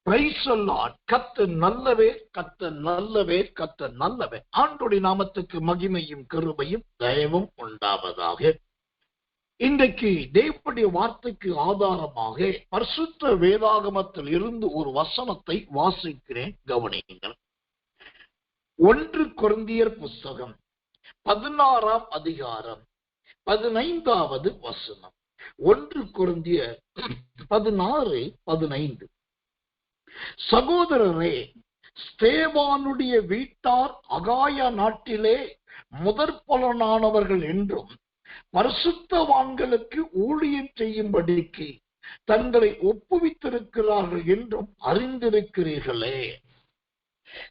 Praise the Lord. கர்த்தர் நல்லவே, கர்த்தர் நல்லவே, கர்த்தர் நல்லவே. ஆண்டவருடைய நாமத்துக்கு மகிமையும் கிருபையும் தயவும் உண்டாவதாக. இன்றைக்கு தேவனுடைய வார்த்தைக்கு ஆதாரமாக பரிசுத்த வேதாகமத்தில் இருந்து ஒரு வசனத்தை வாசிக்கிறேன், கவனியுங்கள். 1 கொரிந்தியர் புஸ்தகம் 16ஆம் அதிகாரம் 15வது வசனம். 1 கொரிந்தியர் 16:15. சகோதரரே, ஸ்தேவானுடைய வீட்டார் அகாயா நாட்டிலே முதற்பலனானவர்கள் என்றும் பரிசுத்தவான்களுக்கு ஊழியம் செய்யும்படிக்கு தங்களை ஒப்புவித்திருக்கிறார்கள் என்றும் அறிந்திருக்கிறீர்களே.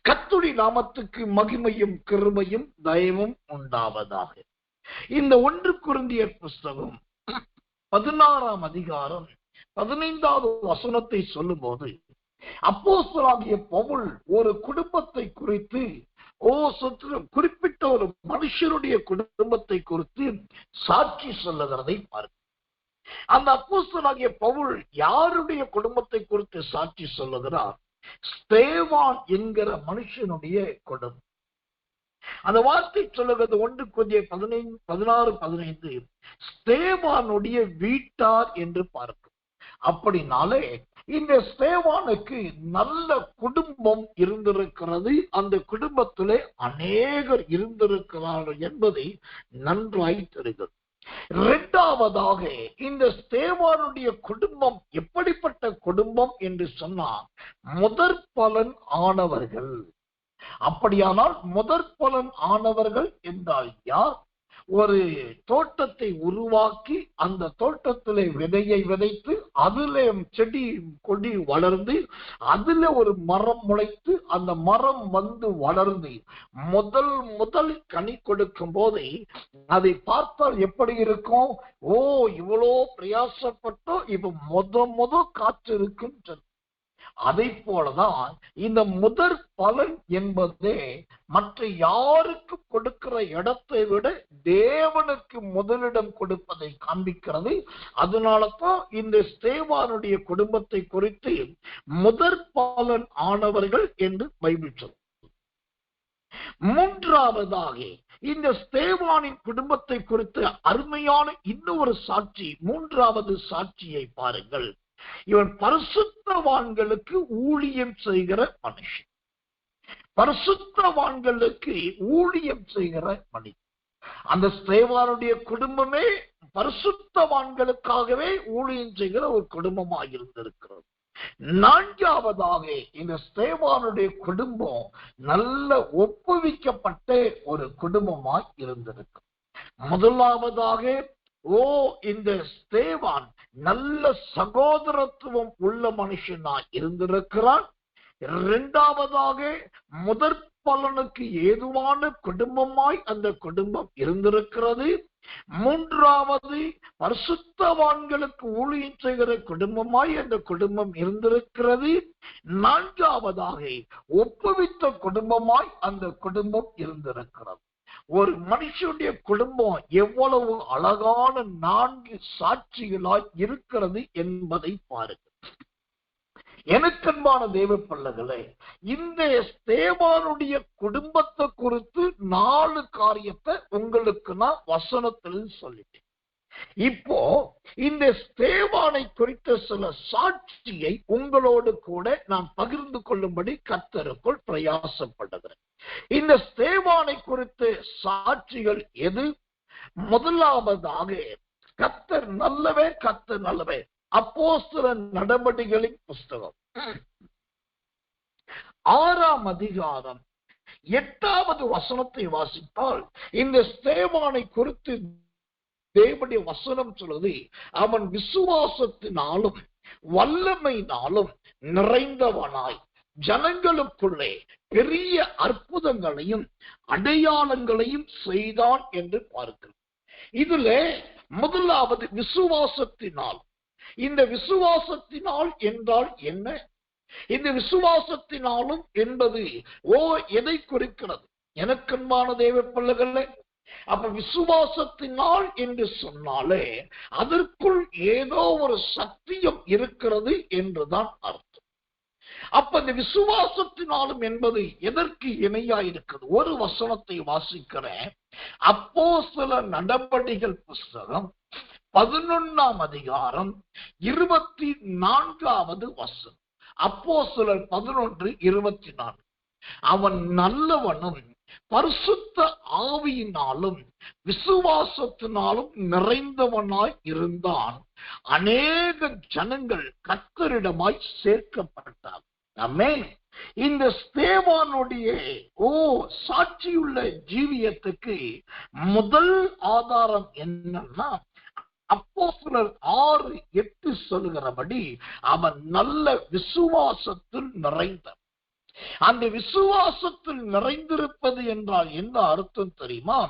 கர்த்தருடைய நாமத்துக்கு மகிமையும் கிருபையும் தயவும் உண்டாவதாக. இந்த 1 கொரிந்தியர் புஸ்தகம் 16ஆம் அதிகாரம் 15வது வசனத்தை சொல்லும் போது, அப்போஸ்தலனாகிய பவுல் ஒரு குடும்பத்தை குறித்து, குறிப்பிட்ட ஒரு மனுஷருடைய குடும்பத்தை குறித்து சாட்சி சொல்லுகிறதை பார்க்க. அந்த அப்போஸ்தலனாகிய பவுல் யாருடைய குடும்பத்தை குறித்து சாட்சி சொல்லுகிறார்? ஸ்தேவான் என்கிற மனுஷனுடைய குடும்பம். அந்த வார்த்தை சொல்லுகிறது 1 கொரிந்தியர் 16:15 ஸ்தேவானுடைய வீட்டார் என்று பார்க்கும். அப்படினாலே இந்த ஸ்தேவானுக்கு நல்ல குடும்பம் இருந்திருக்கிறது. அந்த குடும்பத்திலே அநேகர் இருந்திருக்கிறார்கள் என்பதை நன்றாய் தெரிகிறது. இரண்டாவதாக, இந்த ஸ்தேவானுடைய குடும்பம் எப்படிப்பட்ட குடும்பம் என்று சொன்னால் முதற்பலன் ஆனவர்கள். அப்படியானால் முதற்பலன் ஆனவர்கள் என்றால் யார்? ஒரு தோட்டத்தை உருவாக்கி அந்த தோட்டத்திலே விதையை விதைத்து அதிலே செடி கொடி வளர்ந்து அதிலே ஒரு மரம் முளைத்து அந்த மரம் வந்து வளர்ந்து முதல் கனி கொடுக்கும் போதே அதை பார்த்தால் எப்படி இருக்கும்? ஓ, இவ்வளோ பிரயாசப்பட்டோ இப்ப முத காற்று இருக்கும். அதை போலதான் இந்த முதற் பலன் என்பதே மற்ற யாருக்கு கொடுக்கிற இடத்தை விட தேவனுக்கு முதலிடம் கொடுப்பதை காண்பிக்கிறது. அதனாலதான் இந்த ஸ்தேவானுடைய குடும்பத்தை குறித்து முதற் பலன் ஆனவர்கள் என்று பைபிள் சொல்லும். மூன்றாவதாக, இந்த ஸ்தேவானின் குடும்பத்தை குறித்து அருமையான இன்னொரு சாட்சி, மூன்றாவது சாட்சியை பாருங்கள். இவன் பரிசுத்தவான்களுக்கு ஊழியம் செய்கிற மனுஷன். பரிசுத்தவான்களுக்கு ஊழியம் செய்கிற மனிதன். அந்த ஸ்தேவானுடைய குடும்பமே பரிசுத்தவான்களுக்காகவே ஊழியம் செய்கிற ஒரு குடும்பமாக இருந்திருக்கிறது. நான்காவதாக, இந்த ஸ்தேவானுடைய குடும்பம் நல்ல ஒப்புவிக்கப்பட்ட ஒரு குடும்பமாய் இருந்திருக்கு. முதலாவதாக, இந்த ஸ்தேவான் நல்ல சகோதரத்துவம் உள்ள மனுஷனாய் இருந்திருக்கிறான். இரண்டாவதாக, முதற் பலனுக்கு ஏதுவான குடும்பமாய் அந்த குடும்பம் இருந்திருக்கிறது. மூன்றாவது, பரிசுத்தவான்களுக்கு ஊழியம் செய்கிற குடும்பமாய் அந்த குடும்பம் இருந்திருக்கிறது. நான்காவதாக, ஒப்புவித்த குடும்பமாய் அந்த குடும்பம் இருந்திருக்கிறது. ஒரு மனுஷனுடைய குடும்பம் எவ்வளவு அழகான 4 சாட்சிகளாய் இருக்கிறது என்பதை பாருங்கள். எனக்கன்பான தேவ பிள்ளைகளே, இந்த ஸ்தேவானுடைய குடும்பத்தை குறித்து 4 காரியத்தை உங்களுக்கு நான் வசனத்தில் சொல்லிட்டேன். இப்போ இந்த ஸ்தேவானை குறித்த சில சாட்சியை உங்களோடு கூட நான் பகிர்ந்து கொள்ளும்படி கர்த்தருக்குள் பிரயாசப்படுகிறேன். இந்த ஸ்தேவானை குறித்த சாட்சிகள் எது? முதலாவதாக, கர்த்தர் நல்லவே, கர்த்தர் நல்லவே. அப்போஸ்தலர் நடபடிகளின் புஸ்தகம் 6ஆம் அதிகாரம் 8வது வசனத்தை வாசித்தால் இந்த ஸ்தேவானை குறித்து தேவனுடைய வசனம் சொல்லுது, அவன் விசுவாசத்தினாலும் வல்லமையினாலும் நிறைந்தவனாய் ஜனங்களுக்குள்ளே பெரிய அற்புதங்களையும் அடையாளங்களையும் செய்தான் என்று பார்க்கிறோம். இதுல முதலாவது விசுவாசத்தினால். இந்த விசுவாசத்தினால் என்றால் என்ன? இந்த விசுவாசத்தினாலும் என்பது எதை குறிக்கிறது? எனக்கன்பான தேவ பிள்ளைகளே, அப்ப விசுவாசத்தினால் என்று சொன்னாலே அதற்குள் ஏதோ ஒரு சத்தியம் இருக்கிறது என்றுதான் அர்த்தம். அப்ப இந்த விசுவாசத்தினாலும் என்பது எதற்கு இணையா இருக்குது? ஒரு வசனத்தை வாசிக்கிறேன். அப்போஸ்தலர் நடபடிகள் புஸ்தகம் 11ஆம் அதிகாரம் 24வது வசனம். அப்போஸ்தலர் 11:24. அவன் நல்லவனும் பரிசுத்த ஆவியினாலும் விசுவாசத்தினாலும் நிறைந்தவனாய் இருந்தான். அநேக ஜனங்கள் கர்த்தரிடமாய் சேர்க்கப்பட்டார். ஆமென். இந்த ஸ்தேவானுடைய சாட்சியுள்ள ஜீவியத்துக்கு முதல் ஆதாரம் என்னன்னா, அப்போஸ்தலர் 6:8 சொல்லுகிறபடி அவன் நல்ல விசுவாசத்தில் நிறைந்தான். அந்த விசுவாசத்தில் நிறைந்திருப்பது என்றால் என்ன அர்த்தம் தெரியுமா?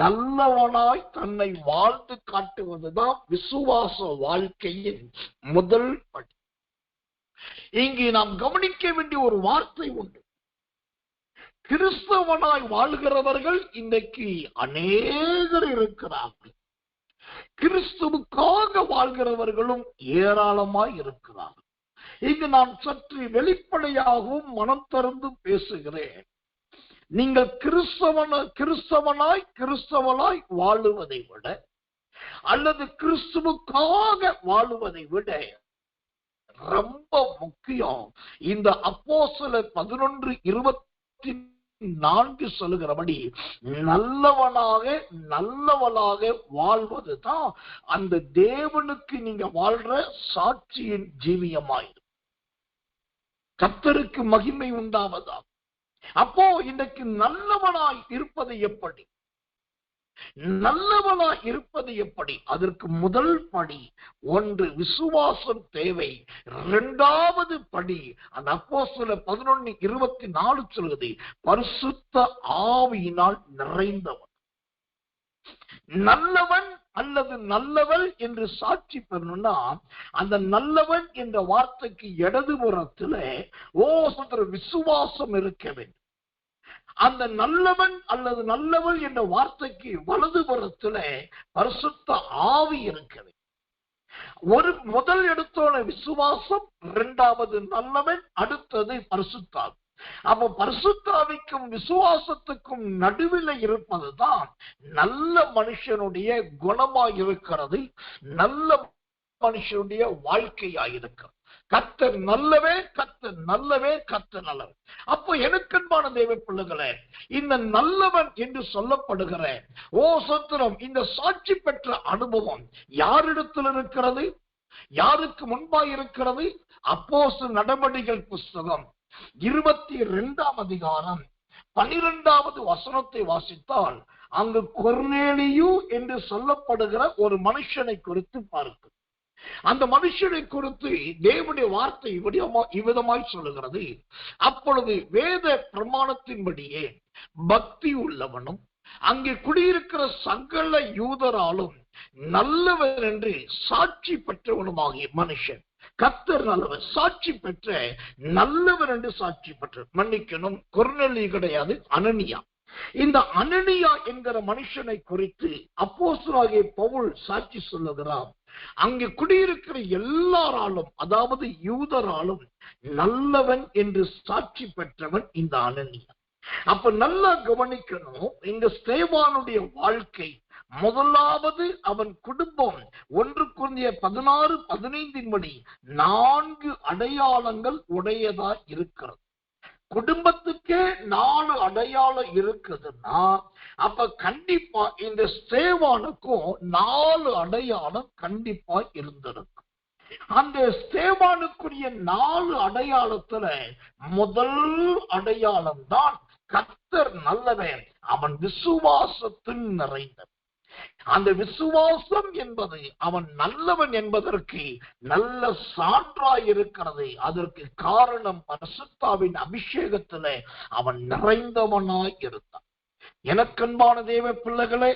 நல்லவனாய் தன்னை வாழ்ந்து காட்டுவதுதான் விசுவாச வாழ்க்கையின் முதல் படி. இங்கே நாம் கவனிக்க வேண்டிய ஒரு வார்த்தை உண்டு. கிறிஸ்தவனாய் வாழ்கிறவர்கள் இன்றைக்கு அநேகர் இருக்கிறார்கள். கிறிஸ்துவுக்காக வாழ்கிறவர்களும் ஏராளமாய் இருக்கிறார்கள். இங்கு நான் சற்று வெளிப்படையாகவும் மனம் திறந்து பேசுகிறேன். நீங்கள் கிறிஸ்தவனாய் வாழுவதை விட அல்லது கிறிஸ்துவுக்காக வாழுவதை விட ரொம்ப முக்கியம் இந்த அப்போஸ்தலர் 11:24 சொல்லுகிறபடி நல்லவளாக வாழ்வதுதான் அந்த தேவனுக்கு நீங்க வாழ்ற சாட்சியின் ஜீவியமாயிரு. கர்த்தருக்கு மகிமை உண்டாவதா. அப்போ இன்றைக்கு நல்லவனாய் இருப்பது எப்படி? நல்லவனாய் இருப்பது எப்படி? அதற்கு முதல் படி ஒன்று விசுவாசம் தேவை. இரண்டாவது படி அந்த அப்போஸ்தலர் 11:24 சொல்லுது, பரிசுத்த ஆவியினால் நிறைந்தவன். நல்லவன் அல்லது நல்லவள் என்று சாட்சி பெறணும்னா அந்த நல்லவன் என்ற வார்த்தைக்கு இடதுபுறத்துல விசுவாசம் இருக்க வேண்டும். அந்த நல்லவன் அல்லது நல்லவள் என்ற வார்த்தைக்கு வலதுபுறத்துல பரிசுத்த ஆவி இருக்க வேண்டும். ஒரு முதல் எடுத்தோன விசுவாசம், இரண்டாவது நல்லவன், அடுத்தது பரிசுத்தாவி. அப்ப பரிசுத்தாவிக்கும் விசுவாசத்துக்கும் நடுவில் இருப்பதுதான் நல்ல மனுஷனுடைய குணமாய் இருக்கிறது, நல்ல மனுஷனுடைய வாழ்க்கையாயிருக்கிறது. கர்த்தர் நல்லவே, கர்த்தர் நல்லவே, கர்த்தர் நல்லவன். அப்போ எனக்கன்பான தேவ பிள்ளைகளே, இந்த நல்லவன் என்று சொல்லப்படுகிற சத்திரம் இந்த சாட்சி பெற்ற அனுபவம் யாரிடத்தில் இருக்கிறது? யாருக்கு முன்பாய் இருக்கிறது? அப்போஸ்தலர் நடபடிகள் புஸ்தகம் 22ஆம் அதிகாரம் 12வது வசனத்தை வாசித்தால் அங்கு கொர்நேலியு என்று சொல்லப்படுகிற ஒரு மனுஷனை குறித்து பார்க்கும். அந்த மனுஷனை குறித்து தேவனுடைய வார்த்தை இவ்விதமாய் சொல்லுகிறது, அப்பொழுது வேத பிரமாணத்தின்படியே பக்தி உள்ளவனும் அங்கே குடியிருக்கிற சகல யூதராலும் நல்லவன் என்று சாட்சி பெற்றவனுமாகிய மனுஷன், கர்த்தர் நல்லவர், சாட்சி பெற்ற நல்லவர் என்று சாட்சி பெற்ற, மன்னிக்கணும், கொர்நேலியு கிடையாது, அனனியா. இந்த அனனியா என்கிற மனுஷனை குறித்து அப்போஸ்தலனாகிய பவுல் சாட்சி சொல்லுகிறார். அங்கே குடியிருக்கிற எல்லாராலும், அதாவது யூதராலும் நல்லவன் என்று சாட்சி பெற்றவன் இந்த அனனியா. அப்ப நல்லா கவனிக்கணும், இந்த ஸ்தேவானுடைய வாழ்க்கை முதலாவது அவன் குடும்பம் 1 கொரிந்தியர் 16:15 படி 4 அடையாளங்கள் உடையதா இருக்கிறது. குடும்பத்துக்கே 4 அடையாளம் இருக்குதுன்னா அப்ப கண்டிப்பா இந்த ஸ்தேவானுக்கும் 4 அடையாளம் கண்டிப்பா இருந்திருக்கும். அந்த ஸ்தேவானுக்குரிய 4 அடையாளத்துல முதல் அடையாளம் தான் கர்த்தர் நல்லவன், அவன் விசுவாசத்தில் நிறைந்தவன். அந்த விசுவாசம் என்பது அவன் நல்லவன் என்பதற்கு நல்ல சான்றாய் இருக்கிறது. அதற்கு காரணம் பரிசுத்தாவின் அபிஷேகத்தில அவன் நிறைந்தவனாய் இருந்தான். எனக்கன்பான தேவ பிள்ளைகளே,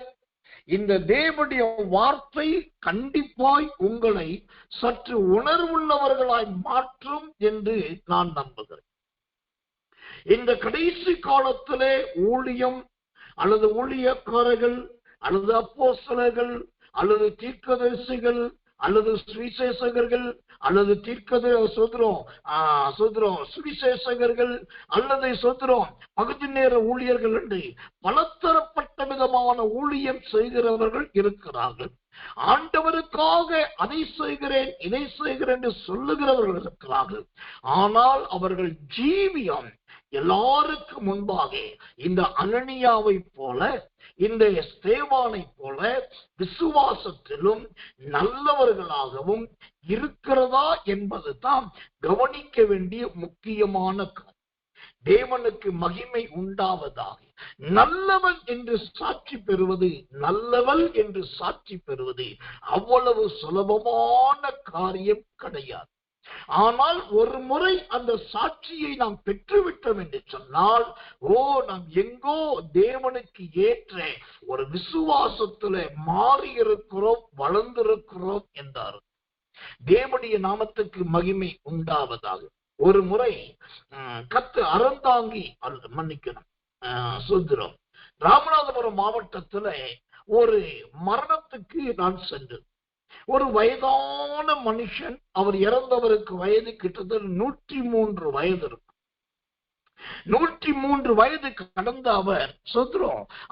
இந்த தேவனுடைய வார்த்தை கண்டிப்பாய் உங்களை சற்று உணர்வுள்ளவர்களாய் மாற்றும் என்று நான் நம்புகிறேன். இந்த கடைசி காலத்திலே ஊழியம் அல்லது ஊழியக்காரர்கள் அல்லது அப்போஸ்தலர்கள் அல்லது தீர்க்கதரிசிகள் அல்லது சுவிசேஷகர்கள் அல்லது சுவிசேஷகர்கள் அல்லது பகுதி நேர ஊழியர்கள் என்று பலதரப்பட்ட விதமான ஊழியம் செய்கிறவர்கள் இருக்கிறார்கள். ஆண்டவருக்காக அதை செய்கிறேன் இதை செய்கிறேன் என்று சொல்லுகிறவர்கள் இருக்கிறார்கள். ஆனால் அவர்கள் ஜீவியம் எல்லாருக்கும் முன்பாக இந்த அனனியாவை போல இந்த ஸ்தேவானை போல விசுவாசத்திலும் நல்லவர்களாகவும் இருக்கிறதா என்பது தான் கவனிக்க வேண்டிய முக்கியமான காரணம். தேவனுக்கு மகிமை உண்டாவதாக. நல்லவன் என்று சாட்சி பெறுவது, நல்லவள் என்று சாட்சி பெறுவது அவ்வளவு சுலபமான காரியம் கிடையாது. ஆனால் ஒரு முறை அந்த சாட்சியை நாம் பெற்றுவிட்டோம் என்று சொன்னால், நாம் எங்கோ தேவனுக்கு ஏற்ற ஒரு விசுவாசத்துல மாறி இருக்கிறோம், வளர்ந்திருக்கிறோம் என்றார். தேவனுடைய நாமத்துக்கு மகிமை உண்டாவதாக. ஒரு முறை அறந்தாங்கி மன்னிக்கணும் சுத்திரம் ராமநாதபுரம் மாவட்டத்துல ஒரு மரணத்துக்கு நான் சென்றேன். ஒரு வயதான மனுஷன், அவர் இறந்தவருக்கு வயது கிட்டத்தட்ட 103 வயது இருக்கும். 103 வயது கடந்த அவர்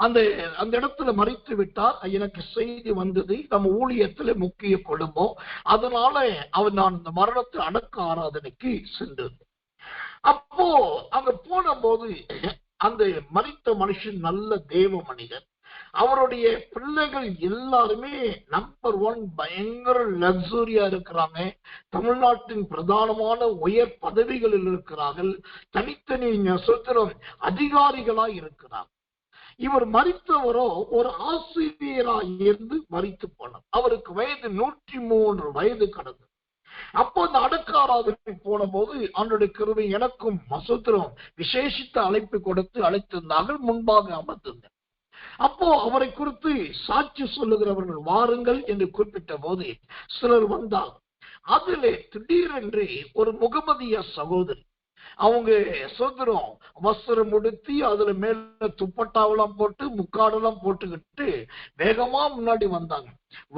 அந்த இடத்துல மறித்து விட்டார். எனக்கு செய்தி வந்தது, நம்ம ஊழியத்துல முக்கிய குடும்பம், அதனால நான் இந்த மரணத்தை அடக்க ஆராதனைக்கு சென்றது. அப்போ அங்க போன போது அந்த மறித்த மனுஷன் நல்ல தேவ மனிதன். அவருடைய பிள்ளைகள் எல்லாருமே நம்பர் 1 பயங்கர லக்ஸூரியா இருக்கிறாங்க. தமிழ்நாட்டின் பிரதானமான உயர் பதவிகளில் இருக்கிறார்கள். தனித்தனி அதிகாரிகளாய் இருக்கிறார். இவர் மறித்தவரோ ஒரு ஆசிரியராக இருந்து மறித்து போனார். அவருக்கு வயது 103 வயது கடந்தது. அப்போ அந்த அடக்காராதனை போன போது அவனுடைய கிருபை எனக்கும் மசூத்திரம் விசேஷித்த அழைப்பு கொடுத்து அழைத்திருந்தார்கள். முன்பாக அமர்ந்திருந்தார். அப்போ அவரை குறித்து சாட்சி சொல்லுகிறவர்கள் வாருங்கள் என்று குறிப்பிட்ட போது சிலர் வந்தார். அதிலே திடீரென்று ஒரு முகமதிய சகோதரி, அவங்க வஸ்திரம் உடுத்தி அதுல மேல துப்பட்டாவெல்லாம் போட்டு முக்காடெல்லாம் போட்டுக்கிட்டு வேகமா முன்னாடி வந்தாங்க.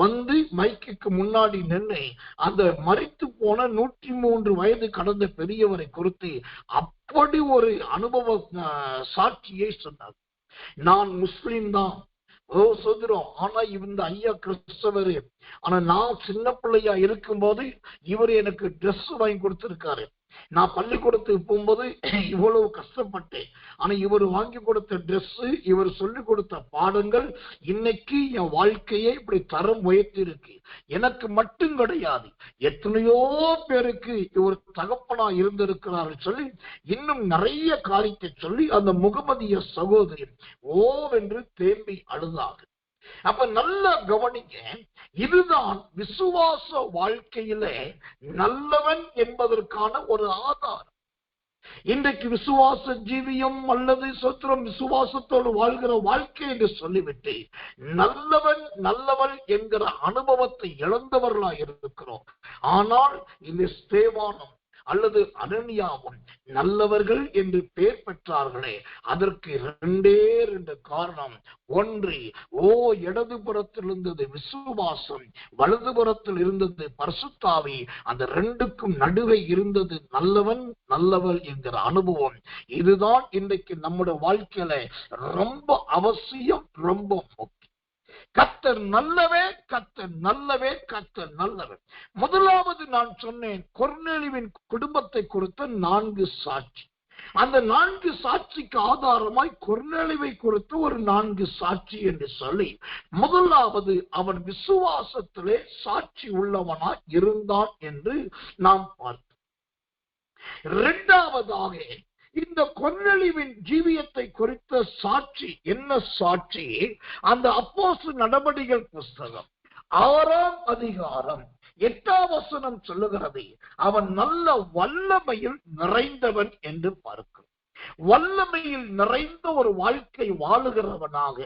வந்து மைக்கு முன்னாடி நின்று அந்த மரித்து போன 103 வயது கடந்த பெரியவரை குறித்து அப்படி ஒரு அனுபவ சாட்சியை சொன்னார். நான் முஸ்லீம் தான், ஆனா இந்த ஐயா கிறிஸ்தவரு, ஆனா நான் சின்ன பிள்ளையா இருக்கும் போது இவர் எனக்கு ட்ரெஸ் வாங்கி கொடுத்திருக்காரு. நான் பள்ளிக்கூடத்துக்கு போகும்போது இவ்வளவு கஷ்டப்பட்டேன். ஆனா இவர் வாங்கி கொடுத்த ட்ரெஸ், இவர் சொல்லி கொடுத்த பாடங்கள் இன்னைக்கு என் வாழ்க்கையை இப்படி தரம் உயர்த்தி இருக்கு. எனக்கு மட்டும் கிடையாது, எத்தனையோ பேருக்கு இவர் தகப்பனா இருந்திருக்கிறார்கள் சொல்லி இன்னும் நிறைய காரியத்தை சொல்லி அந்த முகமதிய சகோதரி ஓவென்று தேம்பி அழுதார்கள். அப்ப நல்லா கவனிங்க, இதுதான் விசுவாச வாழ்க்கையில நல்லவன் என்பதற்கான ஒரு ஆதாரம். இன்றைக்கு விசுவாச ஜீவியம் அல்லது விசுவாசத்தோடு வாழ்கிற வாழ்க்கை என்று சொல்லிவிட்டு நல்லவன் நல்லவன் என்கிற அனுபவத்தை இழந்தவர்களா இருக்கிறோம். ஆனால் இந்த ஸ்தேவானம் அல்லது அனனியாவும் நல்லவர்கள் என்று பெயர் பெற்றார்களே, அதற்கு 2 காரணம். ஒன்று, இடதுபுறத்தில் இருந்தது விசுவாசம், வலதுபுறத்தில் இருந்தது பரிசுத்தாவி. அந்த 2க்கும் நடுவே இருந்தது நல்லவன் நல்லவள் என்கிற அனுபவம். இதுதான் இன்றைக்கு நம்முடைய வாழ்க்கையில ரொம்ப அவசியம், ரொம்ப முக்கியம். கர்த்தர் நல்லவே, கர்த்தர் நல்லவே, கர்த்தர் நல்லவர். முதலாவது நான் சொன்னேன், கொர்நேலியுவின் குடும்பத்தை குறித்த 4 சாட்சி. அந்த 4 சாட்சிக்கு ஆதாரமாய் கொர்நேலியுவை குறித்து ஒரு 4 சாட்சி என்று சொல்லி, முதலாவது அவன் விசுவாசத்திலே சாட்சி உள்ளவனாய் இருந்தான் என்று நாம் பார்த்தோம். 2வதாக இந்த கொர்நேலியுவின் ஜீவியத்தை குறித்த சாட்சி என்ன சாட்சி? அந்த அப்போஸ்தலர் நடபடிகள் புஸ்தகம் 6ஆம் அதிகாரம் 8ஆம் வசனம் சொல்லுகிறது, அவன் நல்ல வல்லமையில் நிறைந்தவன் என்று பார்க்கிறோம். வல்லமையில் நிறைந்த ஒரு வாழ்க்கை வாழுகிறவனாக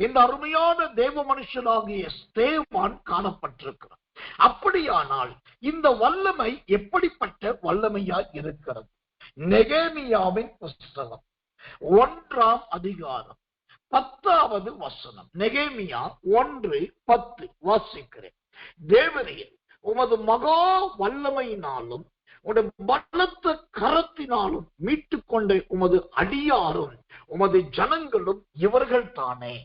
இந்த அருமையான தேவ மனுஷனாகிய ஸ்தேவான் காணப்பட்டிருக்கிறான். அப்படியானால் இந்த வல்லமை எப்படிப்பட்ட வல்லமையாய் இருக்கிறது? நெகேமியாவின் புஸ்தகம் 1ஆம் அதிகாரம் 10வது வசனம். நெகேமியா 1:10 வாசிக்கிறேன். தேவரே, உமது மகா வல்லமையினாலும் உமது பலத்த கரத்தினாலும் மீட்டு கொண்ட உமது அடியாரும் உமது ஜனங்களும் இவர்கள் தானே.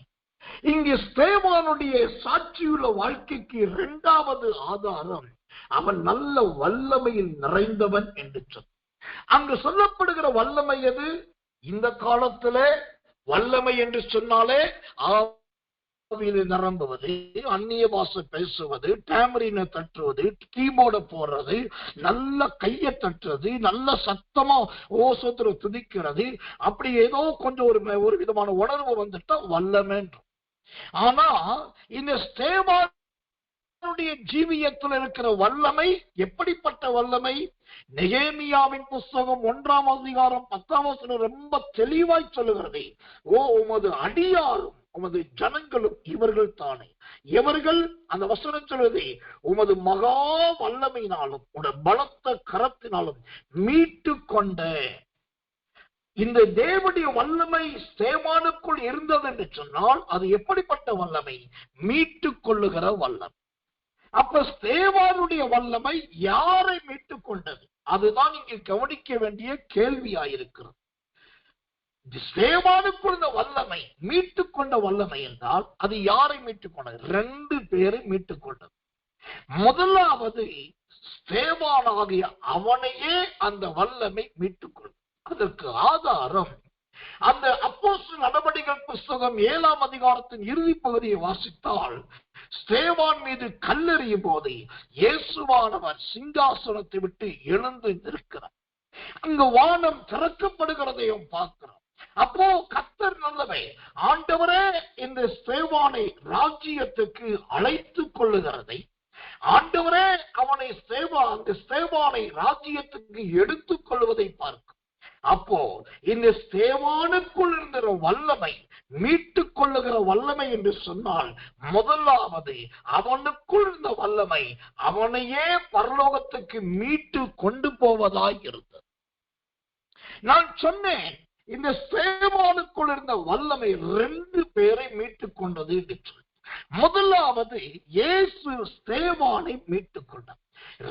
இங்கு ஸ்தேவானுடைய சாட்சியுள்ள வாழ்க்கைக்கு இரண்டாவது ஆதாரம், அவன் நல்ல வல்லமையில் நிறைந்தவன் என்று சொல். அங்கு சொல்லப்படுகிற வல்லமை எது? இந்த காலத்துல வல்லமை என்று சொன்னாலே நிரம்புவது, அந்நிய பாஷை பேசுவது, டேமரினை தட்டுவது, கீபோர்ட போடுறது, நல்ல கையை தட்டுறது, நல்ல சத்தமா ஓசத்துல துதிக்கிறது, அப்படி ஏதோ கொஞ்சம் ஒரு விதமான உணர்வு வந்துட்டா வல்லமை. ஆனா இந்த ஸ்தேவானுடைய ஜீவியத்தில் இருக்கிற வல்லமை எப்படிப்பட்ட வல்லமை? நெகேமியாவின் புஸ்தகம் 1ஆம் அதிகாரம் 10ஆம் வசனம் ரொம்ப தெளிவாய் சொல்லுகிறது. ஓ உமது அடியாரும் உமது ஜனங்களும் இவர்கள் தானே. எவர்கள்? அந்த வசனம் சொல்லுது, உமது மகா வல்லமையினாலும் உடைய பலத்த கரத்தினாலும் மீட்டு கொண்ட. இந்த தேவனுடைய வல்லமை ஸ்தேவானுக்குள் இருந்தது என்று சொன்னால் அது எப்படிப்பட்ட வல்லமை? மீட்டு கொள்ளுகிற வல்லமை. அப்ப ஸ்தேவானுடைய வல்லமை யாரை மீட்டுக் கொண்டது? அதுதான் இங்கு கவனிக்க வேண்டிய கேள்வியாயிருக்கிறது. ஸ்தேவானுக்குள் இந்த வல்லமை மீட்டுக் கொண்ட வல்லமை என்றால் அது யாரை மீட்டுக் கொண்டது? 2 பேரை மீட்டுக் கொண்டது. முதலாவது ஸ்தேவானாகிய அவனையே அந்த வல்லமை மீட்டுக் கொண்டது. அதற்கு ஆதாரம் அந்த அப்போஸ்தலர் நடபடிகள் புஸ்தகம் 7ஆம் அதிகாரத்தின் இறுதி பகுதியை வாசித்தால், ஸ்தேவான் மீது கல்லெறியும் போது இயேசுவானவர் சிங்காசனத்தை விட்டு எழுந்து நிற்கிறார். அங்கு வானம் திறக்கப்படுகிறதையும் பார்க்கிறோம். அப்போ கர்த்தர் நல்லவே, ஆண்டவரே இந்த ஸ்தேவானை ராஜ்யத்துக்கு அழைத்துக் கொள்ளுகிறதை, ஆண்டவரே அவனை அந்த ஸ்தேவானை ராஜ்யத்துக்கு எடுத்துக் கொள்வதை பார்க்கும். அப்போ இந்த ஸ்தேவானுக்குள் இருக்கிற வல்லமை மீட்டுக் கொள்ளுகிற வல்லமை என்று சொன்னால், முதலாவது அவனுக்குள் இருந்த வல்லமை அவனையே பரலோகத்துக்கு மீட்டு கொண்டு போவதாய் இருந்தது. நான் சொன்னேன், இந்த ஸ்தேவானுக்குள் இருந்த வல்லமை 2 பேரை மீட்டுக் கொண்டது என்று சொல்லி. முதலாவது இயேசு ஸ்தேவானை மீட்டுக் கொண்டார்.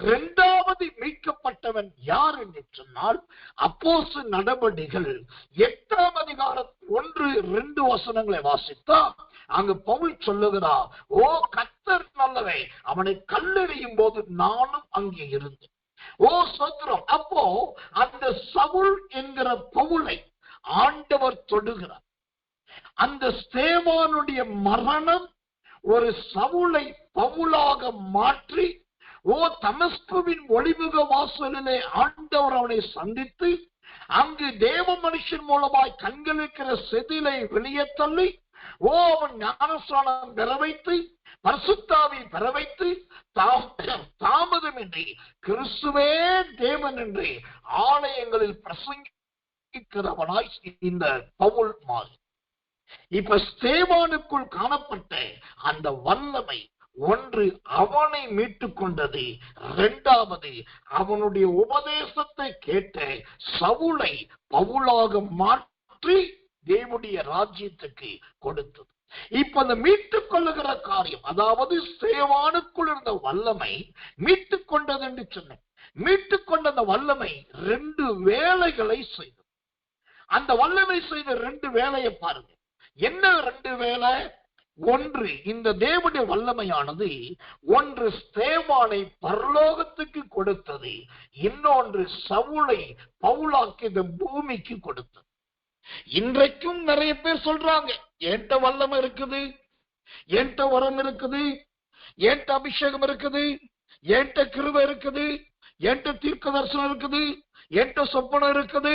2வது மீட்கப்பட்டவன் யார் என்று சொன்னால், அப்போஸ்தலர் நடபடிகள் 8ஆம் அதிகாரம் 1-2 வசனங்களை வாசித்தா அங்கு பவுல் சொல்லுகிறார், ஓ கர்த்தர் நல்லவே, அவனை கல்லெறியும் போது நானும் அங்கே இருந்தேன். ஓ சோத்திரம். அப்போ அந்த சவுல் என்கிற பவுலை ஆண்டவர் தொடுகிறார். அந்த ஸ்தேவானுடைய மரணம் ஒரு சவுலை பவுலாக மாற்றி, ஓ தமஸ்குவின் ஒளிமுக வாசலிலே ஆண்டவர் அவனை சந்தித்து, அங்கு தேவ மனுஷன் மூலமாய் கண்கள் இருக்கிற செதிலை வெளியே தள்ளி, ஓ அவன் ஞானஸ்நானம் பெற வைத்து, பரிசுத்தாவி பெற வைத்து, தாமதமின்றி கிறிஸ்துவே தேவன் என்று ஆலயங்களில் பிரசங்கிக்கிறவனாய் இந்த பவுல் மாறி. இப்ப ஸ்தேவானுக்குள் காணப்பட்ட அந்த வல்லமை, ஒன்று அவனை மீட்டுக் கொண்டது, 2வது அவனுடைய உபதேசத்தை கேட்ட சவுலை பவுலாக மாற்றி தேவனுடைய ராஜ்யத்துக்கு கொடுத்தது. இப்ப அந்த மீட்டுக் கொள்ளுகிற காரியம், அதாவது ஸ்தேவானுக்குள் இருந்த வல்லமை மீட்டுக் கொண்டது என்று சொன்னேன். மீட்டுக் கொண்ட அந்த வல்லமை 2 வேலைகளை செய்தது. அந்த வல்லமை செய்த 2 வேலையை பாருங்க. என்ன 2 வேலை? ஒன்று, இந்த தேவனுடைய வல்லமையானது ஒன்று ஸ்தேவானை பரலோகத்துக்கு கொடுத்தது, இன்னொன்று சவுலை பவுலாக்கு இந்த பூமிக்கு கொடுத்தது. இன்றைக்கும் நிறைய பேர் சொல்றாங்க, என்கிட்ட வல்லமை இருக்குது, என்கிட்ட வரம் இருக்குது, என்கிட்ட அபிஷேகம் இருக்குது, என்கிட்ட கிருபை இருக்குது, என்கிட்ட தீர்க்க தரிசனம் இருக்குது, என்கிட்ட சொப்பனம் இருக்குது,